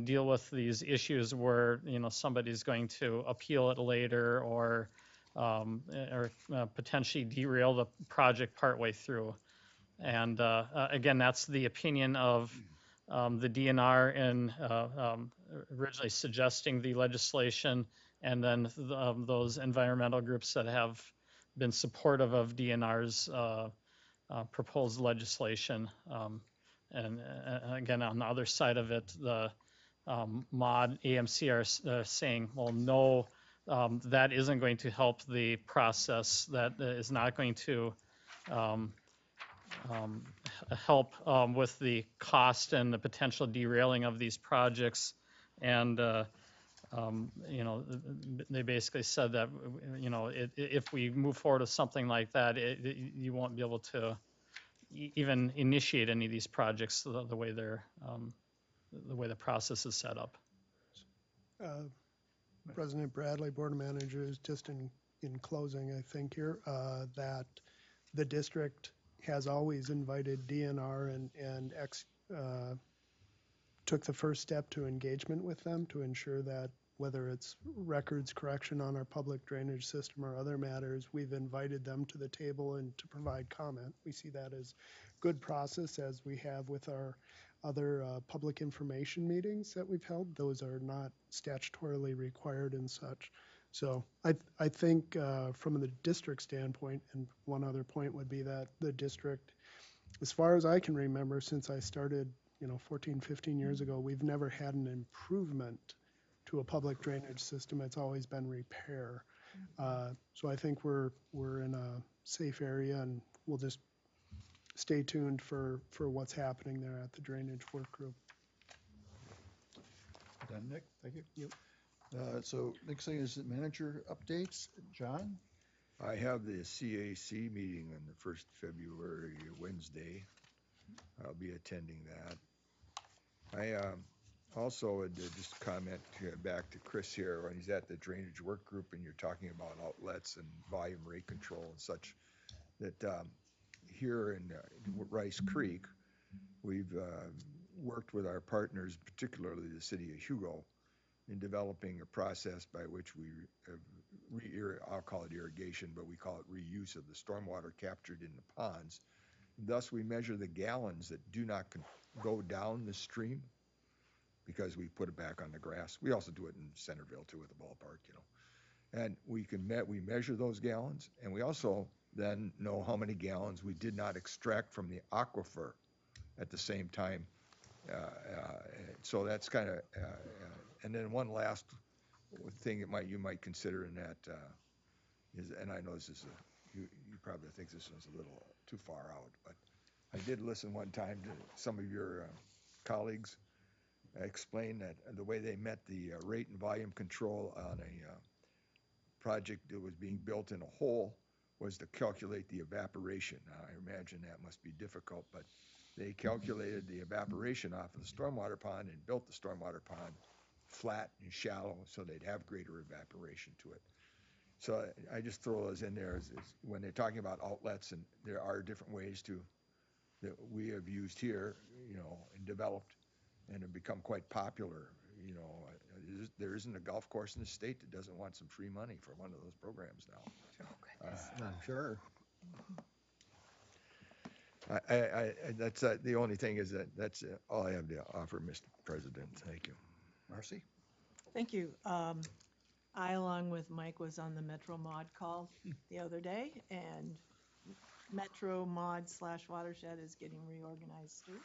deal with these issues where somebody's going to appeal it later or potentially derail the project partway through. And again, that's the opinion of the DNR in originally suggesting the legislation, and then those environmental groups that have been supportive of DNR's proposed legislation. And again, on the other side of it, the MOD, AMC are saying, well, no, that isn't going to help the process. That is not going to help with the cost and the potential derailing of these projects. And, they basically said that, if we move forward with something like that, you won't be able to even initiate any of these projects the way they're, the way the process is set up. President Bradley, Board of Managers, just in closing, I think here, that the district has always invited DNR and took the first step to engagement with them to ensure that whether it's records correction on our public drainage system or other matters, we've invited them to the table and to provide comment. We see that as good process, as we have with our other public information meetings that we've held. Those are not statutorily required and such. So I think from the district standpoint, and one other point would be that the district, as far as I can remember, since I started 14, 15 years ago, we've never had an improvement to a public drainage system. It's always been repair. So I think we're in a safe area, and we'll just stay tuned for what's happening there at the drainage work group. Done, Nick? Thank you. Yep. So next thing is the manager updates. John? I have the CAC meeting on the 1st February, Wednesday. I'll be attending that. I also would just comment back to Chris here when he's at the drainage work group and you're talking about outlets and volume rate control and such, that here in Rice Creek, we've worked with our partners, particularly the city of Hugo, in developing a process by which we I'll call it irrigation, but we call it reuse of the stormwater captured in the ponds thus we measure the gallons that do not go down the stream because we put it back on the grass. We also do it in Centerville too at the ballpark, you know. And we measure those gallons, and we also then know how many gallons we did not extract from the aquifer at the same time. So that's kind of, and then one last thing that you might consider in that is, and I know this is you probably think this one's a little too far out, but I did listen one time to some of your colleagues explain that the way they met the rate and volume control on a project that was being built in a hole was to calculate the evaporation. Now, I imagine that must be difficult, but they calculated the evaporation off of the stormwater pond and built the stormwater pond flat and shallow so they'd have greater evaporation to it. So I just throw those in there as when they're talking about outlets, and there are different ways that we have used here, you know, and developed and have become quite popular. You know, there isn't a golf course in the state that doesn't want some free money for one of those programs now. I'm sure. That's the only thing is that's all I have to offer, Mr. President. Thank you. Marcy? Thank you. I, along with Mike, was on the Metro Mod call the other day, and Metro Mod / Watershed is getting reorganized too.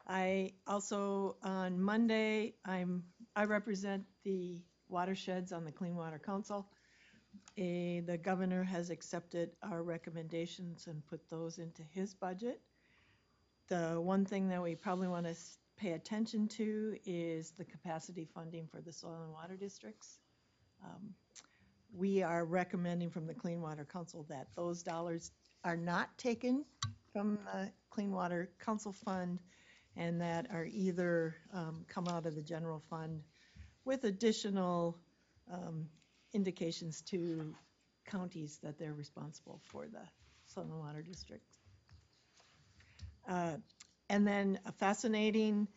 I also, on Monday, I represent the watersheds on the Clean Water Council. The governor has accepted our recommendations and put those into his budget. The one thing that we probably want to pay attention to is the capacity funding for the soil and water districts. We are recommending from the Clean Water Council that those dollars are not taken from the Clean Water Council fund and that are either come out of the general fund with additional indications to counties that they're responsible for the soil and water districts. And then a fascinating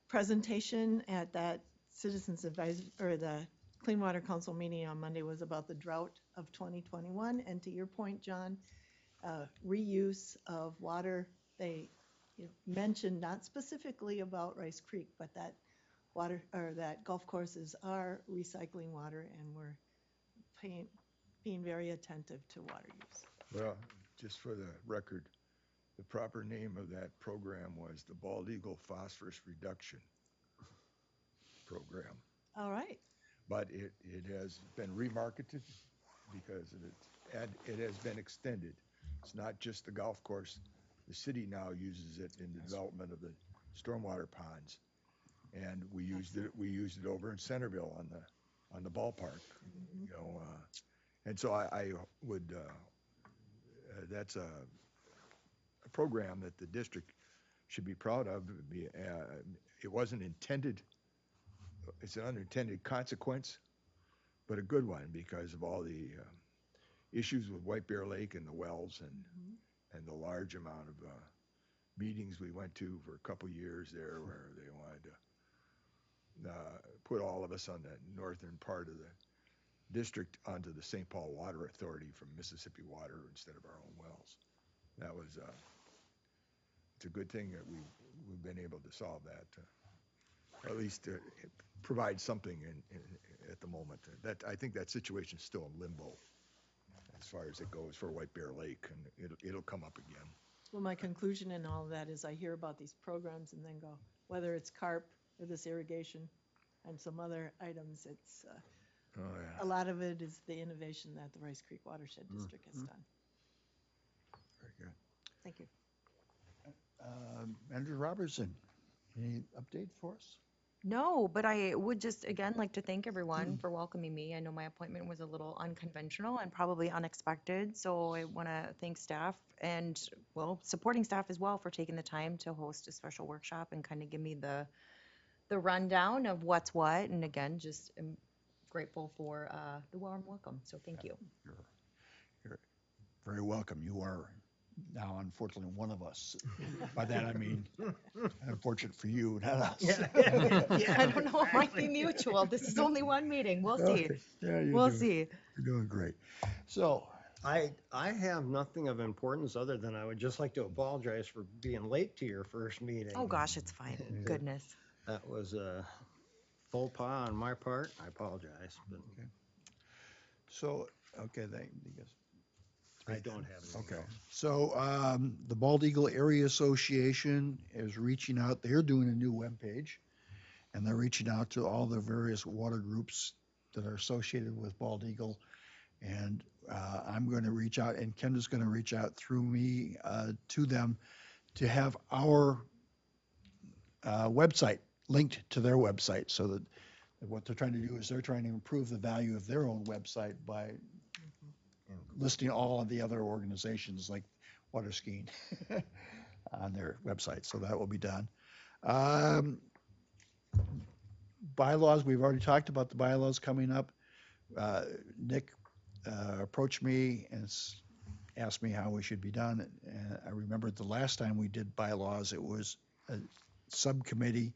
presentation at that Citizens Advisory, or the Clean Water Council meeting on Monday, was about the drought of 2021. And to your point, John, reuse of water. They mentioned not specifically about Rice Creek, but that water, or that golf courses are recycling water, and we're being very attentive to water use. Well, just for the record, the proper name of that program was the Bald Eagle Phosphorus Reduction Program. All right. But it has been remarketed because it has been extended. It's not just the golf course. The city now uses it in the development of the stormwater ponds, and we used it over in Centerville on the ballpark. You know, and so I would that's a program that the district should be proud of. It wasn't intended. It's an unintended consequence, but a good one because of all the issues with White Bear Lake and the wells and the large amount of meetings we went to for a couple years there where they wanted to put all of us on the northern part of the district onto the St. Paul Water Authority from Mississippi Water instead of our own wells. That was it's a good thing that we've been able to solve that, at least provide something at the moment. That I think that situation is still in limbo as far as it goes for White Bear Lake, and it'll come up again. Well, my conclusion in all of that is I hear about these programs and then go, whether it's carp or this irrigation and some other items, it's a lot of it is the innovation that the Rice Creek Watershed District has done. Very good. Thank you. Manager Robertson, any update for us? No, but I would just again like to thank everyone for welcoming me. I know my appointment was a little unconventional and probably unexpected, so I want to thank staff and, well, supporting staff as well for taking the time to host a special workshop and kind of give me the rundown of what's what. And again, just am grateful for the warm welcome. So thank you. You're very welcome. You are now, unfortunately, one of us. By that I mean, unfortunate for you, not us. I don't know. It might be mutual. This is only one meeting. We'll see. Okay. Yeah, We'll see. You're doing great. So, I have nothing of importance other than I would just like to apologize for being late to your first meeting. Oh, gosh, it's fine. Goodness. That was a faux pas on my part. I apologize, but So, okay, you guys. I don't have anything Okay, else. so the Bald Eagle Area Association is reaching out, they're doing a new webpage, and they're reaching out to all the various water groups that are associated with Bald Eagle. And I'm going to reach out, and Kendra's going to reach out through me to them to have our website linked to their website, so that what they're trying to do is they're trying to improve the value of their own website by listing all of the other organizations like water skiing on their website. So that will be done. Bylaws, we've already talked about the bylaws coming up. Nick approached me and asked me how we should be done. And I remembered the last time we did bylaws, it was a subcommittee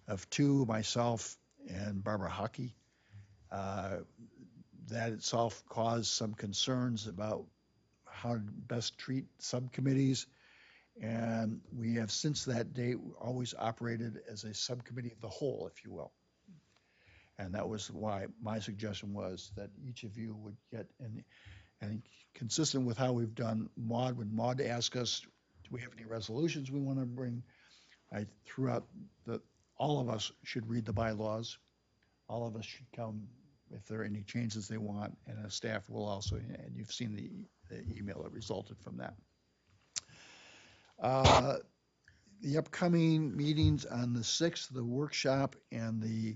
of two, myself and Barbara Hockey. That itself caused some concerns about how to best treat subcommittees. And we have since that date always operated as a subcommittee of the whole, if you will. And that was why my suggestion was that each of you would get, and consistent with how we've done Maud, when Maud asked us, do we have any resolutions we want to bring? I threw out that all of us should read the bylaws. All of us should come if there are any changes they want, and a staff will also, and you've seen the email that resulted from that. The upcoming meetings on the 6th, the workshop, and the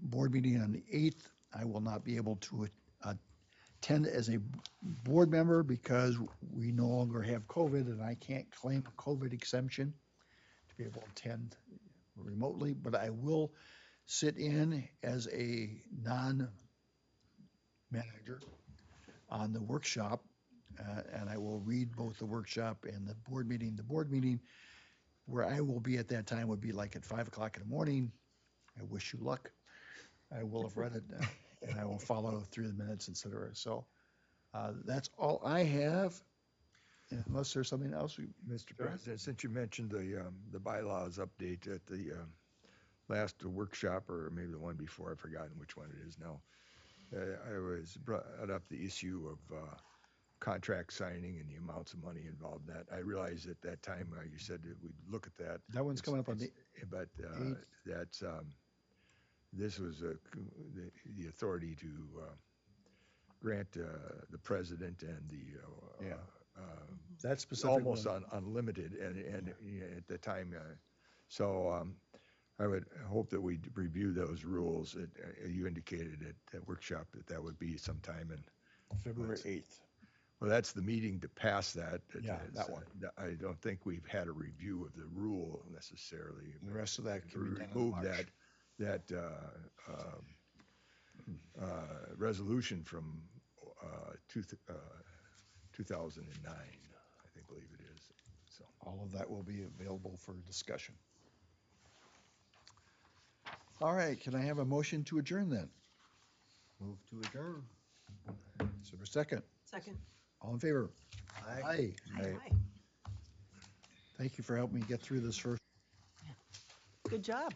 board meeting on the 8th, I will not be able to attend as a board member because we no longer have COVID, and I can't claim a COVID exemption to be able to attend remotely, but I will sit in as a non-manager on the workshop, and I will read both the workshop and the board meeting. The board meeting, where I will be at that time, would be like at 5 o'clock in the morning. I wish you luck. I will have read it, and I will follow through the minutes, et cetera. So that's all I have, unless there's something else. Mr. President, since you mentioned the bylaws update at the last workshop, or maybe the one before, I've forgotten which one it is now, I was brought up the issue of contract signing and the amounts of money involved in that. I realized at that time you said that we'd look at that. That one's coming up on the But that's this was the authority to grant the president and the that's specific almost one. unlimited, and at the time, so I would hope that we review those rules. You indicated at that workshop that would be sometime in February 8th. Well, that's the meeting to pass that. Yeah, that one. I don't think we've had a review of the rule necessarily. The rest of that can be done in remove March. that resolution from 2009, I believe it is. So All of that will be available for discussion. All right, can I have a motion to adjourn then? Move to adjourn. Is there a second? Second. All in favor? Aye. Aye. Thank you for helping me get through this first. Good job.